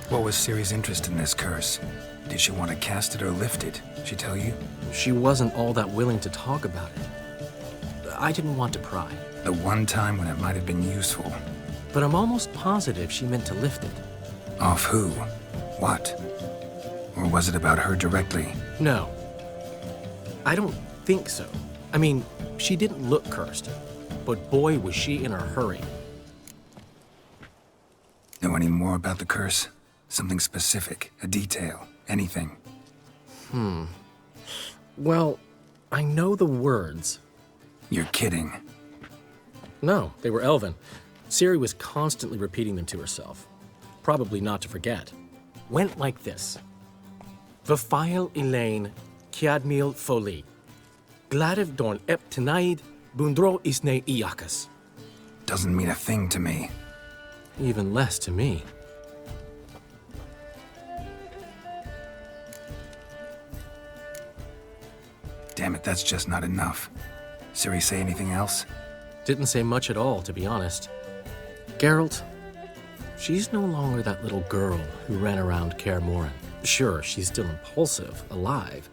What was Ciri's interest in this curse? Did she want to cast it or lift it? She tell you? She wasn't all that willing to talk about it. I didn't want to pry. The one time when it might have been useful. But I'm almost positive she meant to lift it. Off who? What? Or was it about her directly? No. I don't think so. I mean, she didn't look cursed. But boy, was she in a hurry. Know any more about the curse? Something specific, a detail, anything? Well, I know the words. You're kidding. No, they were Elven. Ciri was constantly repeating them to herself. Probably not to forget. Went like this. Vafile Elaine, Kiadmil Foli. Gladev Dorn Ep Tenaid, Bundro Isne Iakas. Doesn't mean a thing to me. Even less to me. Damn it, that's just not enough. Ciri say anything else? Didn't say much at all, to be honest. Geralt, she's no longer that little girl who ran around Kaer Morhen. Sure, she's still impulsive, alive,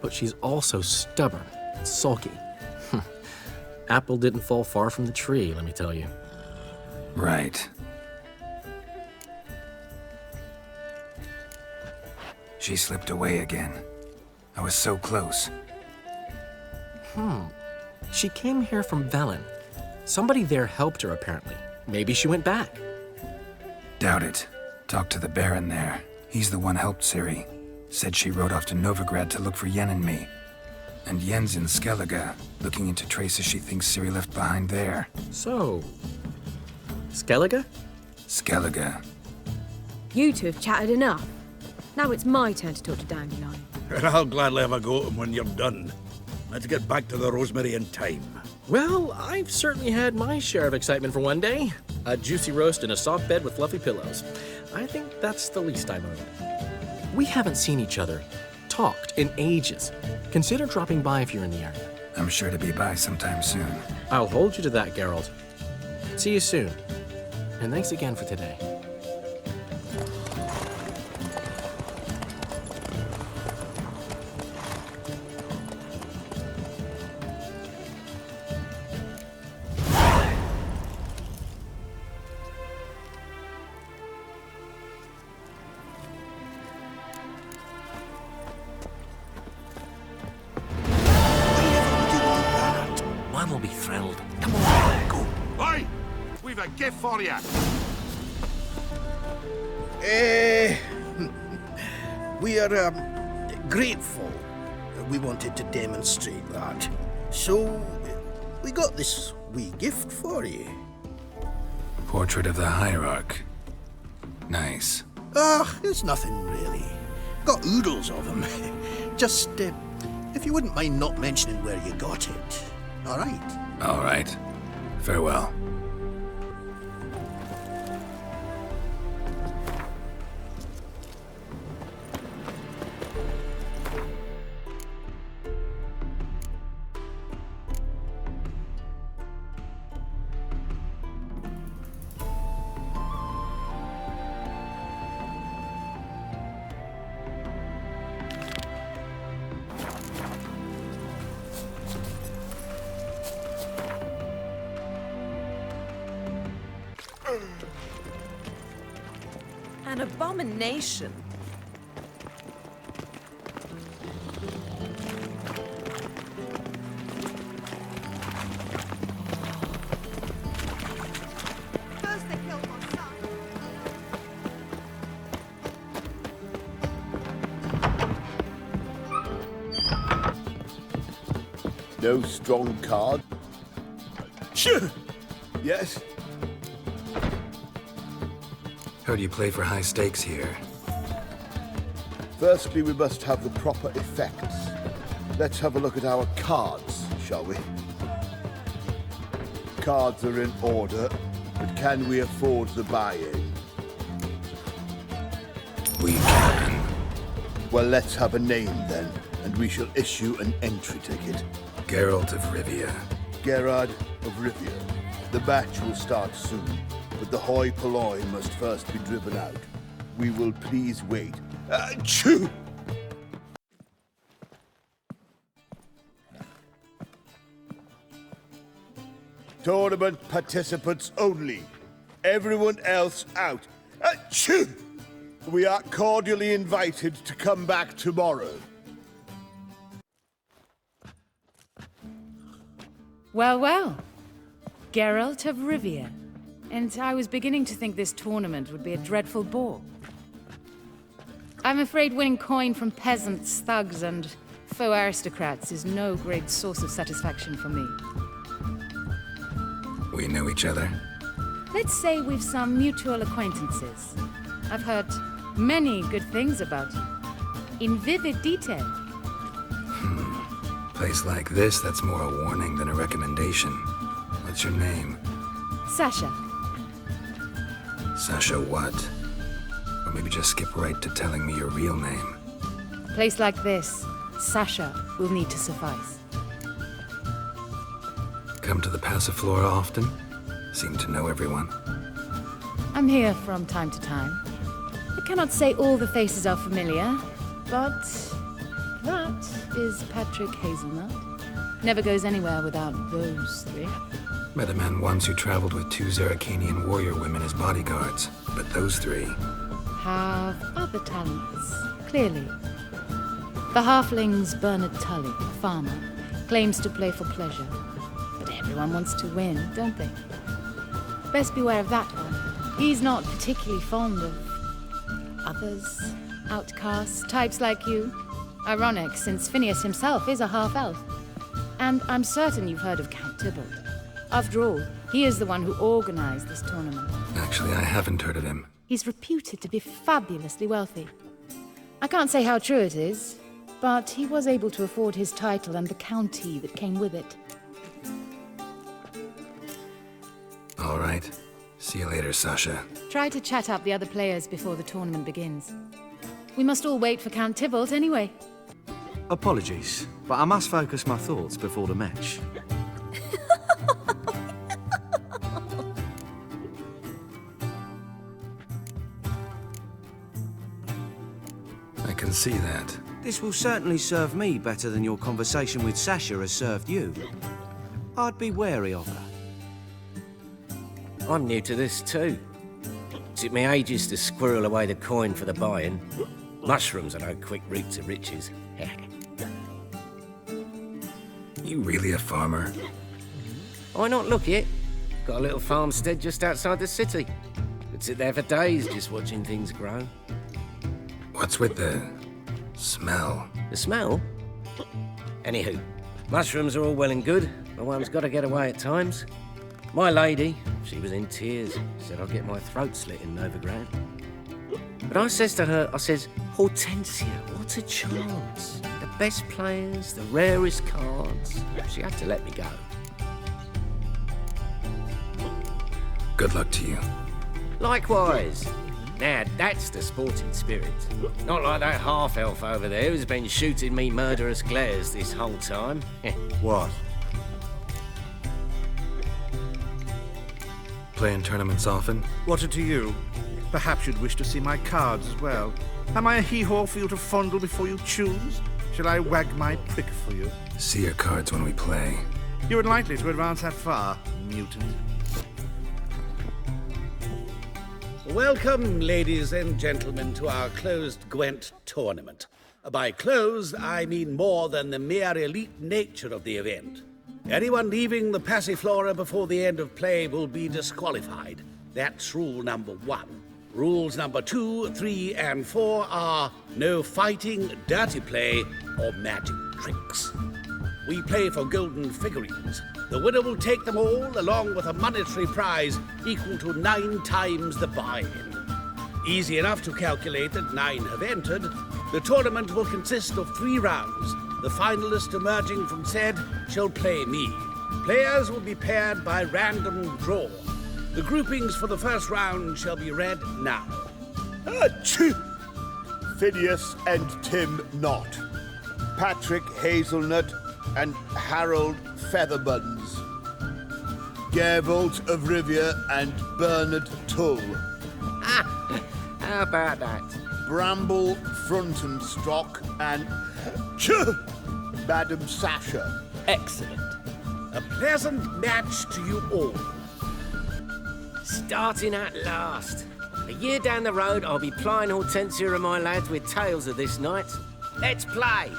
but she's also stubborn and sulky. Apple didn't fall far from the tree, let me tell you. Right. She slipped away again. I was so close. She came here from Velen. Somebody there helped her, apparently. Maybe she went back. Doubt it. Talked to the Baron there. He's the one helped Ciri. Said she rode off to Novigrad to look for Yen and me. And Yen's in Skellige, looking into traces she thinks Ciri left behind there. So, Skellige? Skellige. You two have chatted enough. Now it's my turn to talk to Dandelion. And I'll gladly have a go at him when you're done. Let's get back to the Rosemary in time. Well, I've certainly had my share of excitement for one day. A juicy roast in a soft bed with fluffy pillows. I think that's the least I'm owed. We haven't seen each other, talked in ages. Consider dropping by if you're in the area. I'm sure to be by sometime soon. I'll hold you to that, Geralt. See you soon. And thanks again for today. We've a gift for you. We are grateful. We wanted to demonstrate that. So, we got this wee gift for you. Portrait of the Hierarch. Nice. It's nothing really. Got oodles of them. Just, if you wouldn't mind not mentioning where you got it. All right? All right. Farewell. An abomination. No strong card? Sure. Yes? Heard you play for high stakes here. Firstly, we must have the proper effects. Let's have a look at our cards, shall we? Cards are in order, but can we afford the buy-in? We can. Well, let's have a name then, and we shall issue an entry ticket. Geralt of Rivia. Geralt of Rivia. The match will start soon, but the hoi polloi must first be driven out. We will please wait. Achoo! Tournament participants only. Everyone else out. Achoo! We are cordially invited to come back tomorrow. Well, well. Geralt of Rivia. And I was beginning to think this tournament would be a dreadful bore. I'm afraid winning coin from peasants, thugs, and faux aristocrats is no great source of satisfaction for me. We know each other. Let's say we've some mutual acquaintances. I've heard many good things about you. In vivid detail. Place like this, that's more a warning than a recommendation. What's your name? Sasha. Sasha what? Or maybe just skip right to telling me your real name. Place like this, Sasha will need to suffice. Come to the Passiflora often? Seem to know everyone. I'm here from time to time. I cannot say all the faces are familiar, but that is Patrick Hazelnut. Never goes anywhere without those three. Met a man once who traveled with 2 Zeracanian warrior women as bodyguards, but those 3... have other talents, clearly. The halfling's Bernard Tully, farmer, claims to play for pleasure. But everyone wants to win, don't they? Best beware of that one. He's not particularly fond of others, outcasts, types like you. Ironic, since Phineas himself is a half-elf. And I'm certain you've heard of Count Tybalt. After all, he is the one who organized this tournament. Actually, I haven't heard of him. He's reputed to be fabulously wealthy. I can't say how true it is, but he was able to afford his title and the county that came with it. All right. See you later, Sasha. Try to chat up the other players before the tournament begins. We must all wait for Count Tybalt anyway. Apologies, but I must focus my thoughts before the match. I can see that. This will certainly serve me better than your conversation with Sasha has served you. I'd be wary of her. I'm new to this too. Took me ages to squirrel away the coin for the buy-in. Mushrooms are no quick route to riches. You really a farmer? Why not look it? Got a little farmstead just outside the city. Could sit there for days just watching things grow. What's with the smell? The smell? Anywho, mushrooms are all well and good, but one's got to get away at times. My lady, she was in tears, said I'd get my throat slit in overground. But I says to her, I says, Hortensia, what a chance. The best players, the rarest cards. She had to let me go. Good luck to you. Likewise. Now, that's the sporting spirit. Not like that half-elf over there who's been shooting me murderous glares this whole time. What? Playing tournaments often? What's it to you? Perhaps you'd wish to see my cards as well. Am I a hee-haw for you to fondle before you choose? Shall I wag my prick for you? See your cards when we play. You're unlikely to advance that far, mutant. Welcome, ladies and gentlemen, to our closed Gwent tournament. By closed, I mean more than the mere elite nature of the event. Anyone leaving the Passiflora before the end of play will be disqualified. That's rule number 1. Rules number 2, 3, and 4 are no fighting, dirty play, or magic tricks. We play for golden figurines. The winner will take them all, along with a monetary prize equal to 9 times the buy-in. Easy enough to calculate that 9 have entered. The tournament will consist of 3 rounds. The finalist emerging from said shall play me. Players will be paired by random draw. The groupings for the first round shall be read now. Phineas and Tim Knott. Patrick Hazelnut and Harold Featherbuns. Geralt of Rivia and Bernard Tull. How about that? Bramble Frontenstock and Madam Sasha. Excellent. A pleasant match to you all. Starting at last. A year down the road, I'll be plying Hortensia and my lads with tales of this night. Let's play!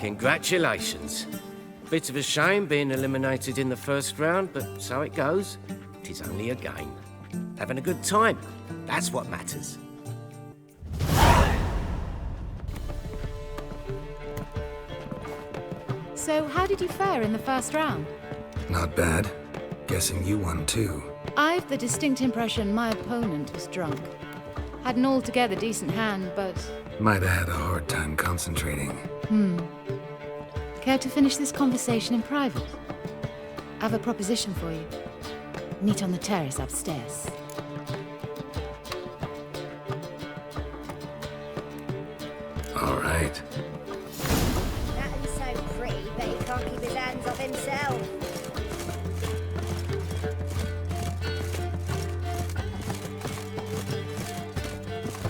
Congratulations. Bit of a shame being eliminated in the first round, but so it goes. It is only a game. Having a good time, that's what matters. So, how did you fare in the first round? Not bad. Guessing you won too. I've the distinct impression my opponent was drunk. Had an altogether decent hand, but... Might have had a hard time concentrating. Care to finish this conversation in private? I have a proposition for you. Meet on the terrace upstairs. All right. Nathan's so pretty, but he can't keep his hands off himself.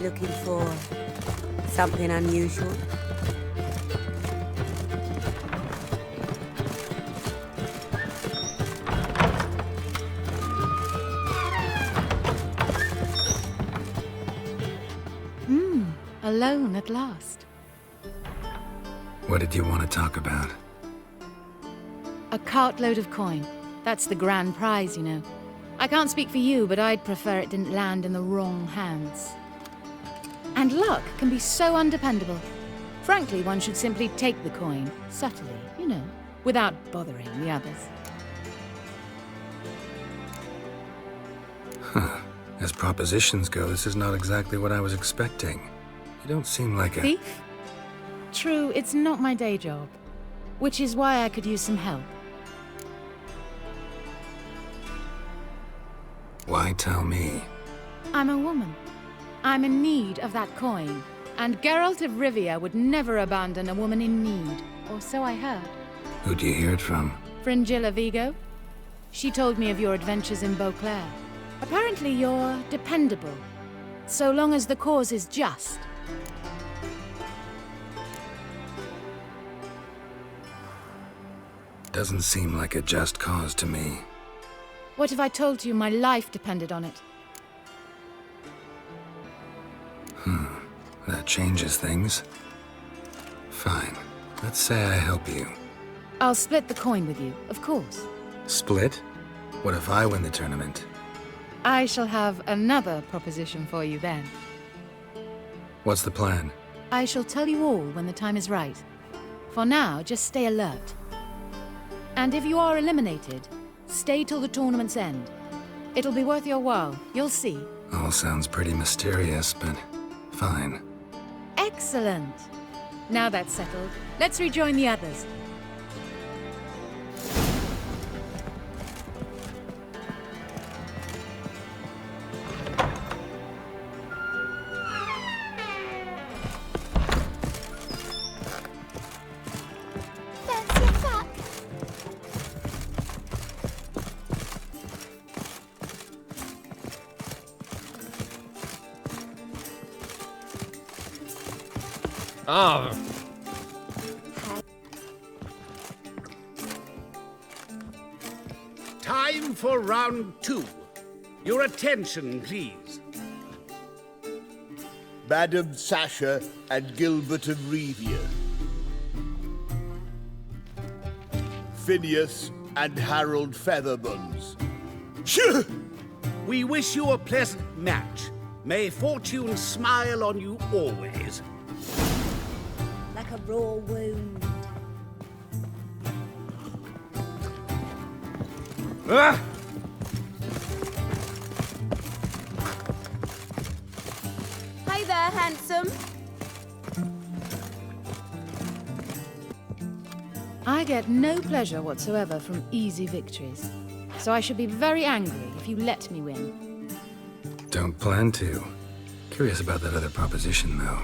Looking for something unusual? Alone at last. What did you want to talk about? A cartload of coin. That's the grand prize, you know. I can't speak for you, but I'd prefer it didn't land in the wrong hands. And luck can be so undependable. Frankly, one should simply take the coin, subtly, you know, without bothering the others. Huh. As propositions go, this is not exactly what I was expecting. You don't seem like a... Thief? True, it's not my day job. Which is why I could use some help. Why tell me? I'm a woman. I'm in need of that coin. And Geralt of Rivia would never abandon a woman in need. Or so I heard. Who'd you hear it from? Fringilla Vigo. She told me of your adventures in Beauclair. Apparently you're dependable. So long as the cause is just. Doesn't seem like a just cause to me. What if I told you my life depended on it? That changes things. Fine. Let's say I help you. I'll split the coin with you, of course. Split? What if I win the tournament? I shall have another proposition for you then. What's the plan? I shall tell you all when the time is right. For now, just stay alert. And if you are eliminated, stay till the tournament's end. It'll be worth your while, you'll see. All sounds pretty mysterious, but fine. Excellent! Now that's settled, let's rejoin the others. Oh. Time for round 2. Your attention, please. Madam Sasha and Gilbert of Rivia. Phineas and Harold Featherbones. We wish you a pleasant match. May fortune smile on you always. Like a raw wound. Ah! Hey there, handsome. I get no pleasure whatsoever from easy victories. So I should be very angry if you let me win. Don't plan to. Curious about that other proposition, though.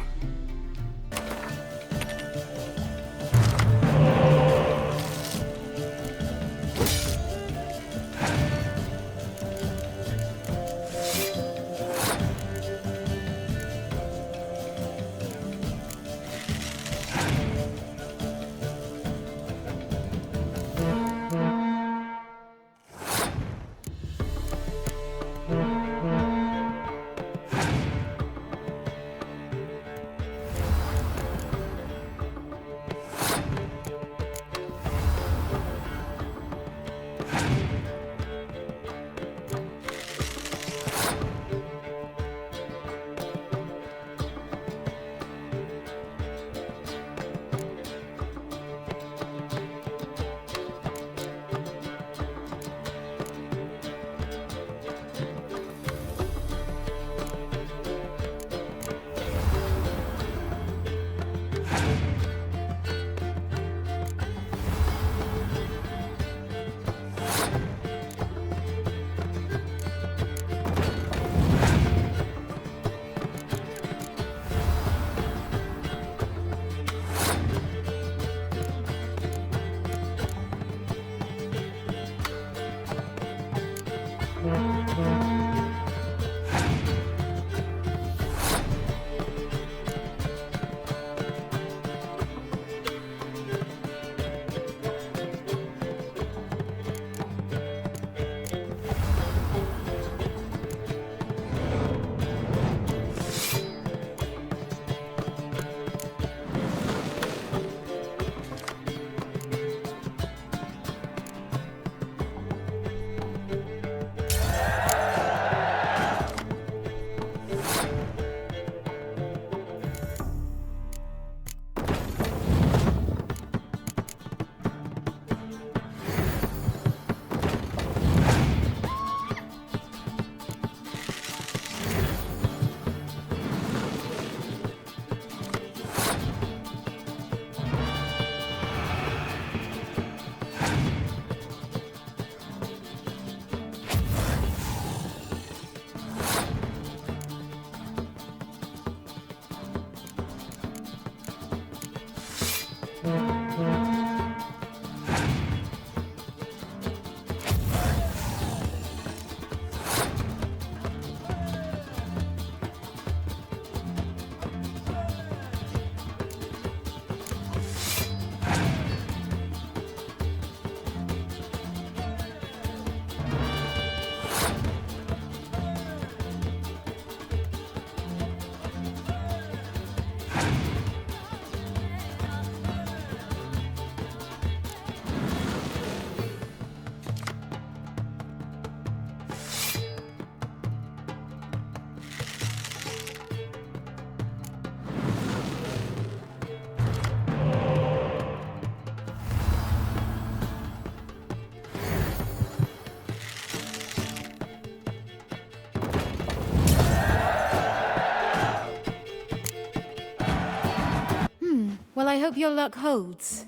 Well, I hope your luck holds.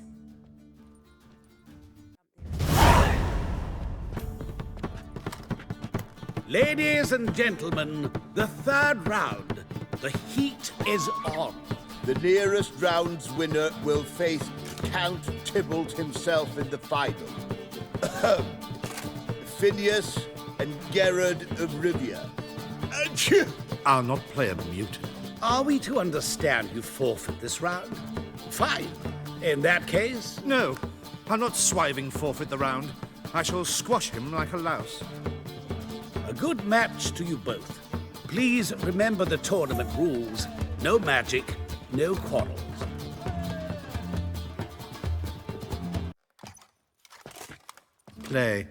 Ladies and gentlemen, the third round. The heat is on. The nearest round's winner will face Count Tybalt himself in the final. Phineas and Geralt of Rivia. I'll not play a mutant. Are we to understand you forfeit this round? Fine. In that case... No, I'll not swiving forfeit the round. I shall squash him like a louse. A good match to you both. Please remember the tournament rules. No magic, no quarrels. Play.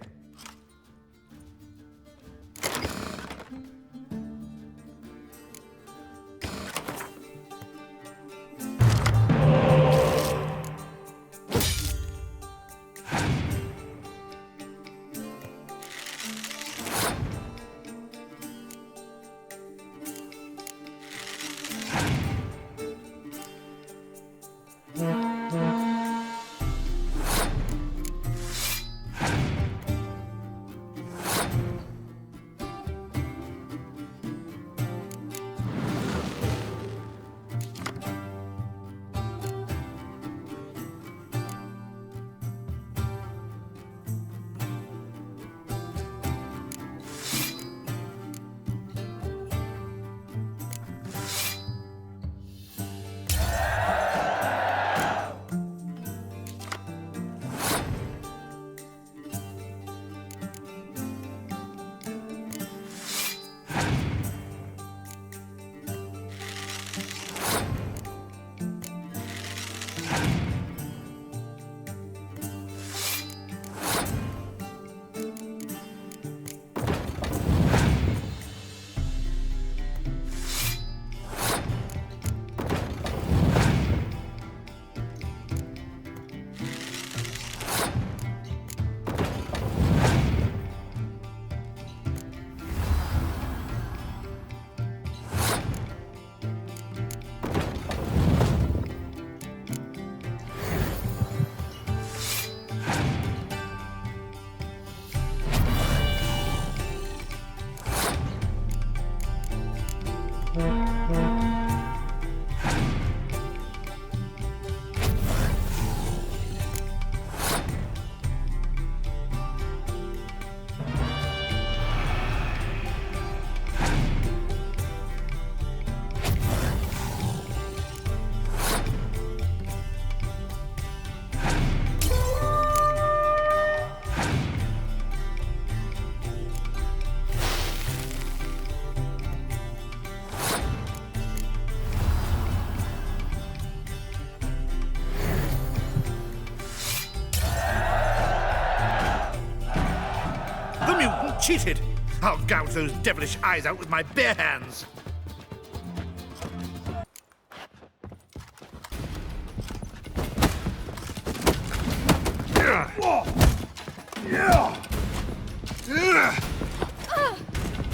cheated! I'll gouge those devilish eyes out with my bare hands!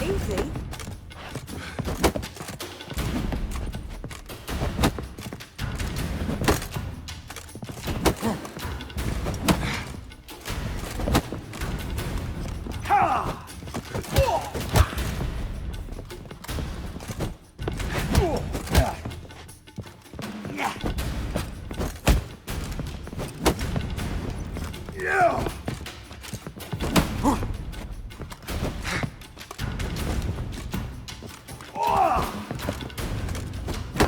Easy.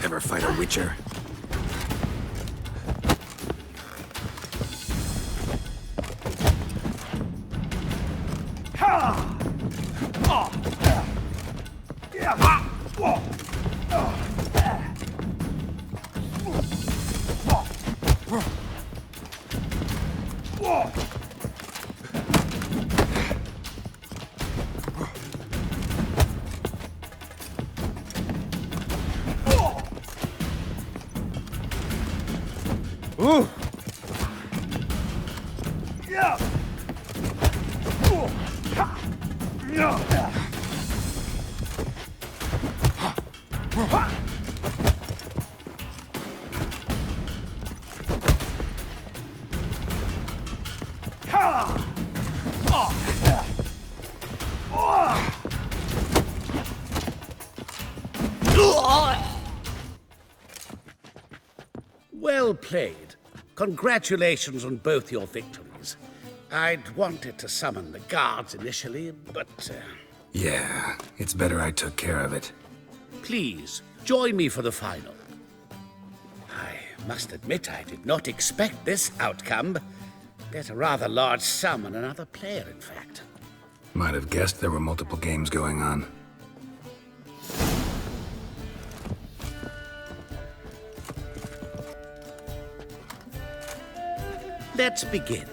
Ever fight a witcher? Ooh! Well played. Congratulations on both your victories. I'd wanted to summon the guards initially, but... Yeah, it's better I took care of it. Please, join me for the final. I must admit I did not expect this outcome. Bet a rather large sum on another player, in fact. Might have guessed there were multiple games going on. Let's begin.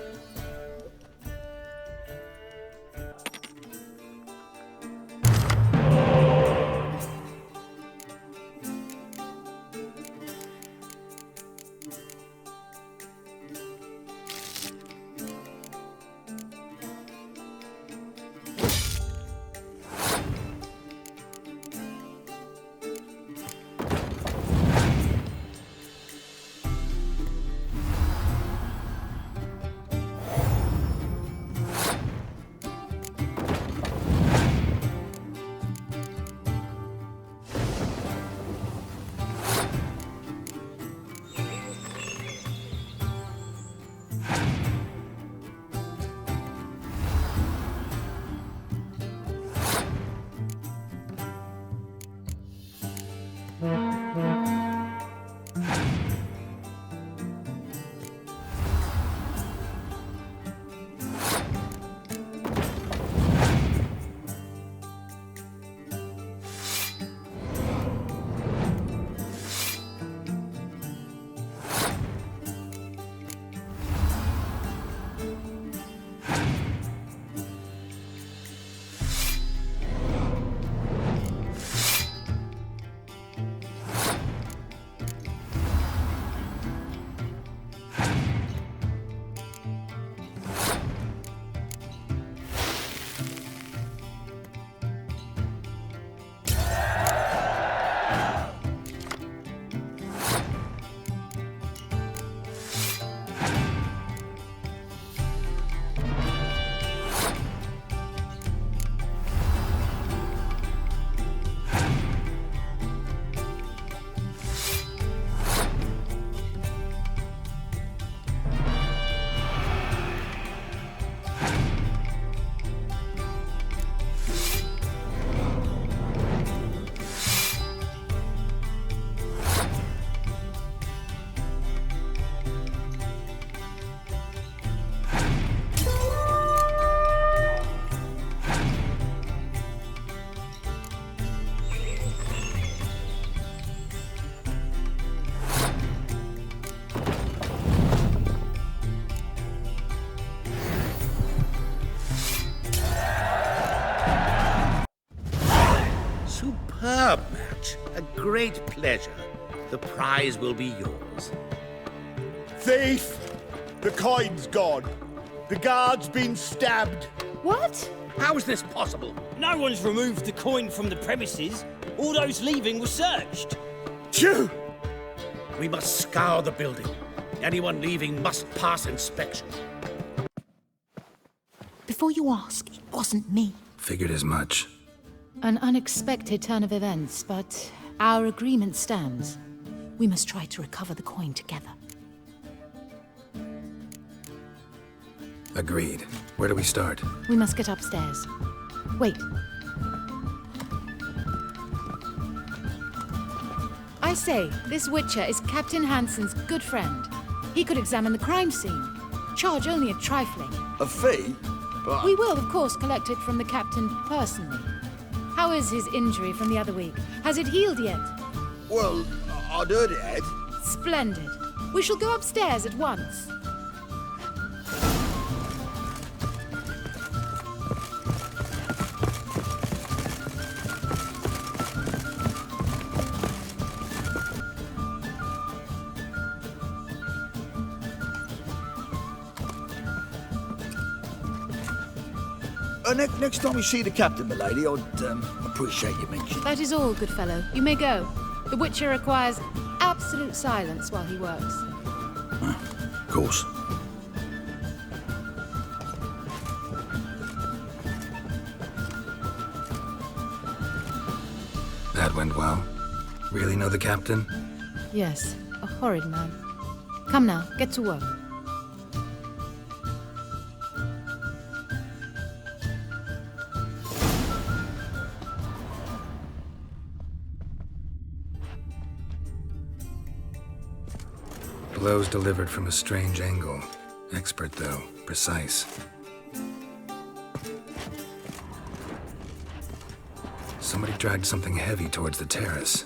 superb match. A great pleasure. The prize will be yours. Thief! The coin's gone. The guard's been stabbed. What? How is this possible? No one's removed the coin from the premises. All those leaving were searched. Phew! We must scour the building. Anyone leaving must pass inspection. Before you ask, it wasn't me. Figured as much. An unexpected turn of events, but our agreement stands. We must try to recover the coin together. Agreed. Where do we start? We must get upstairs. Wait. I say, this Witcher is Captain Hansen's good friend. He could examine the crime scene. Charge only a trifling. A fee? But... We will, of course, collect it from the captain personally. How is his injury from the other week? Has it healed yet? Well, I'd heard it had. Splendid. We shall go upstairs at once. Next time you see the captain, milady, I'd appreciate you mentioning. That is all, good fellow. You may go. The Witcher requires absolute silence while he works. Of course. That went well. Really know the captain? Yes, a horrid man. Come now, get to work. Blows delivered from a strange angle. Expert, though. Precise. Somebody dragged something heavy towards the terrace.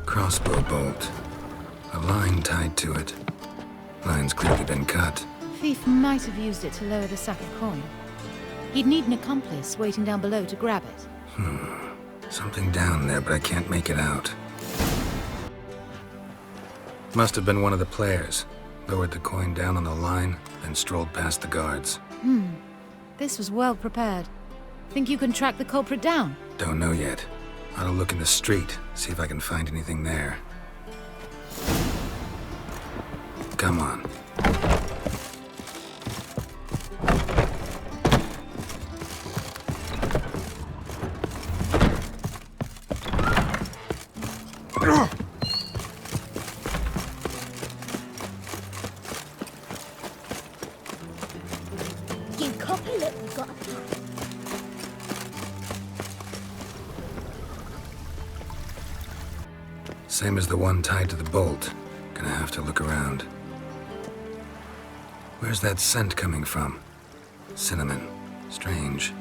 Crossbow bolt. A line tied to it. Line's clearly been cut. Thief might have used it to lower the sack of coin. He'd need an accomplice waiting down below to grab it. Something down there, but I can't make it out. Must have been one of the players. Lowered the coin down on the line, then strolled past the guards. This was well prepared. Think you can track the culprit down? Don't know yet. Ought to look in the street, see if I can find anything there. Come on. You copy, look, we've got a plan. Same as the one tied to the bolt. Gonna have to look around. Where's that scent coming from? Cinnamon. Strange.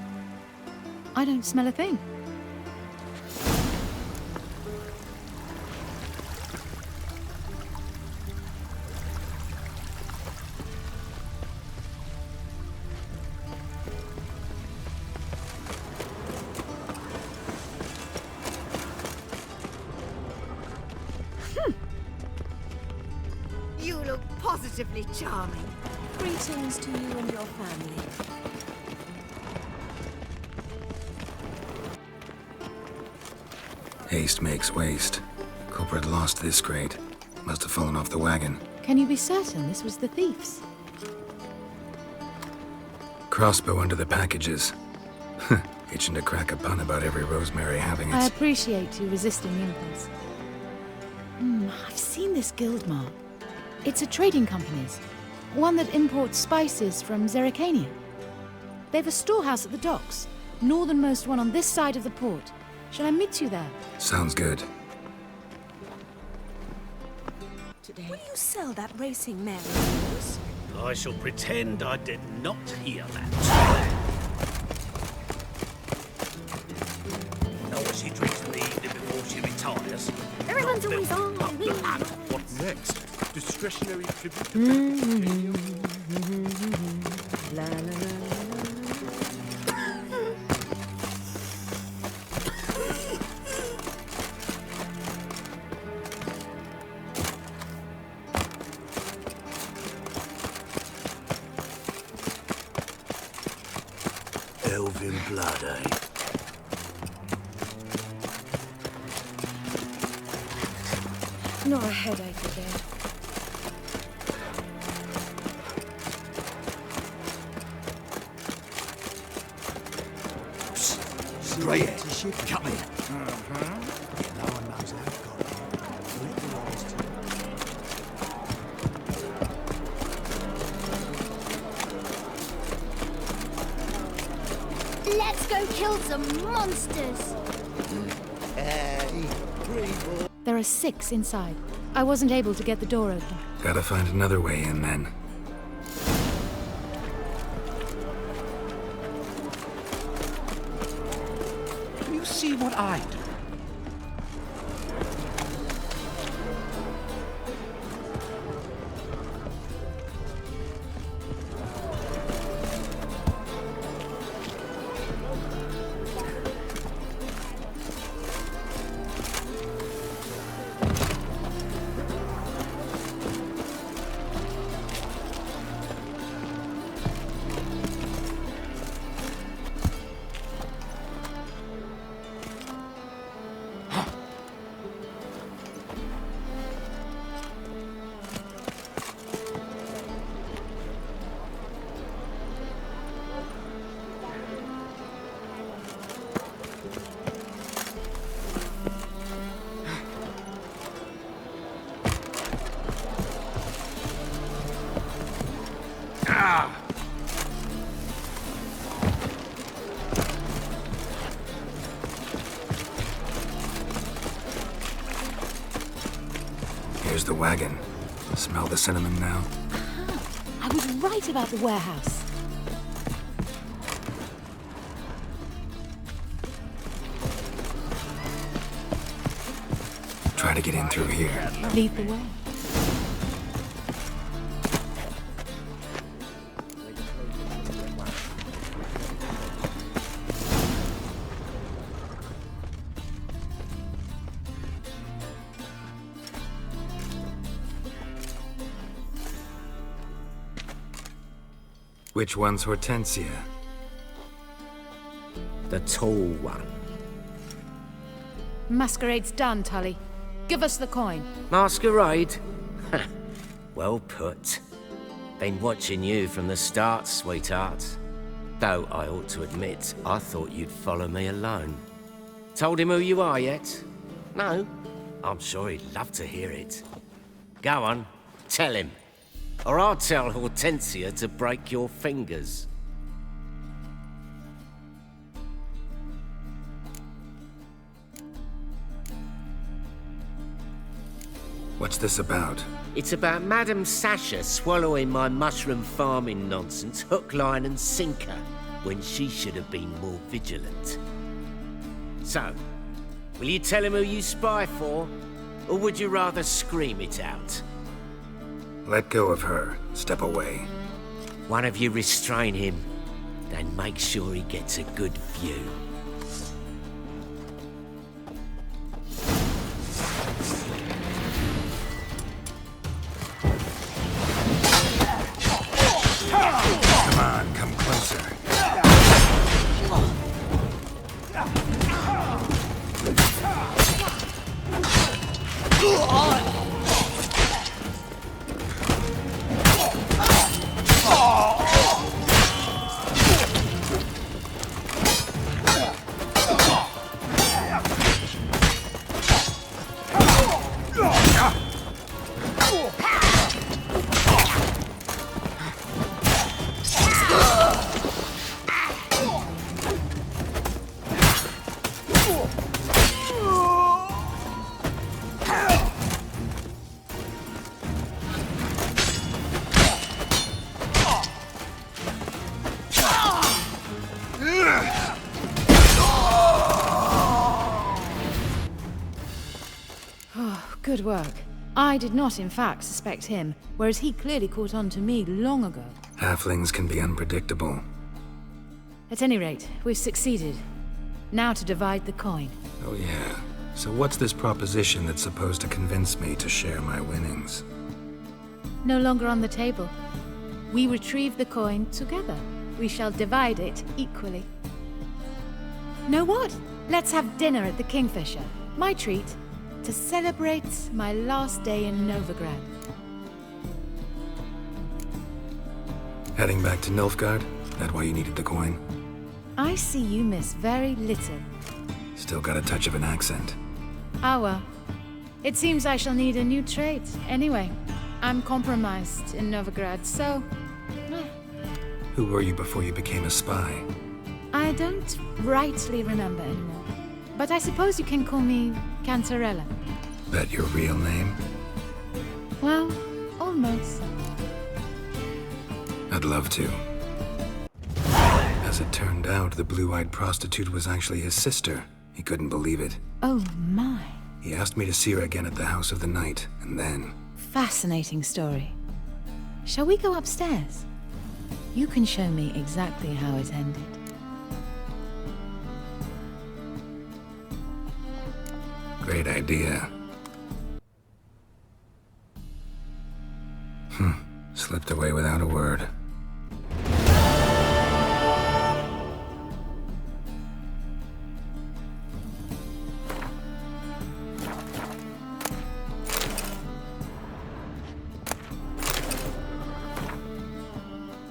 I don't smell a thing. You look positively charming. Greetings to you and your family. Haste makes waste. Culprit lost this grate. Must have fallen off the wagon. Can you be certain this was the thief's? Crossbow under the packages. Itching to crack a pun about every rosemary having I its... appreciate you resisting the impulse. I've seen this guild mark. It's a trading company's. One that imports spices from Zerrikania. They've a storehouse at the docks. Northernmost one on this side of the port. Shall I meet you there? Sounds good. Will you sell that racing mare? I shall pretend I did not hear that. Know what she drinks in the evening before she retires. Everyone's always on me. What's next? Discretionary tribute to La la la. Elven blood, eh? Not a headache again. Straight in. Come here. No one knows how I've got it. Leave the others to Let's go kill some monsters. There are 6 inside. I wasn't able to get the door open. Gotta find another way in then. Do you see what I do? Here's the wagon. Smell the cinnamon now? I was right about the warehouse. Try to get in through here. Lead the way. Which one's Hortensia? The tall one. Masquerade's done, Tully. Give us the coin. Masquerade? Well put. Been watching you from the start, sweetheart. Though I ought to admit, I thought you'd follow me alone. Told him who you are yet? No? I'm sure he'd love to hear it. Go on, tell him. Or I'll tell Hortensia to break your fingers. What's this about? It's about Madame Sasha swallowing my mushroom farming nonsense hook, line and sinker when she should have been more vigilant. So, will you tell him who you spy for? Or would you rather scream it out? Let go of her. Step away. One of you restrain him, then make sure he gets a good view. Come on, come closer. Good work. I did not, in fact, suspect him, whereas he clearly caught on to me long ago. Halflings can be unpredictable. At any rate, we've succeeded. Now to divide the coin. Oh yeah. So what's this proposition that's supposed to convince me to share my winnings? No longer on the table. We retrieve the coin together. We shall divide it equally. Know what? Let's have dinner at the Kingfisher. My treat. To celebrate my last day in Novigrad. Heading back to Nilfgaard? That why you needed the coin? I see you miss very little. Still got a touch of an accent. Ah well. It seems I shall need a new trait. Anyway, I'm compromised in Novigrad, so... Who were you before you became a spy? I don't rightly remember anymore. But I suppose you can call me Cantarella. That your real name? Well, almost. I'd love to. As it turned out, the blue-eyed prostitute was actually his sister. He couldn't believe it. Oh my. He asked me to see her again at the House of the Night, and then... Fascinating story. Shall we go upstairs? You can show me exactly how it ended. Great idea. Slipped away without a word.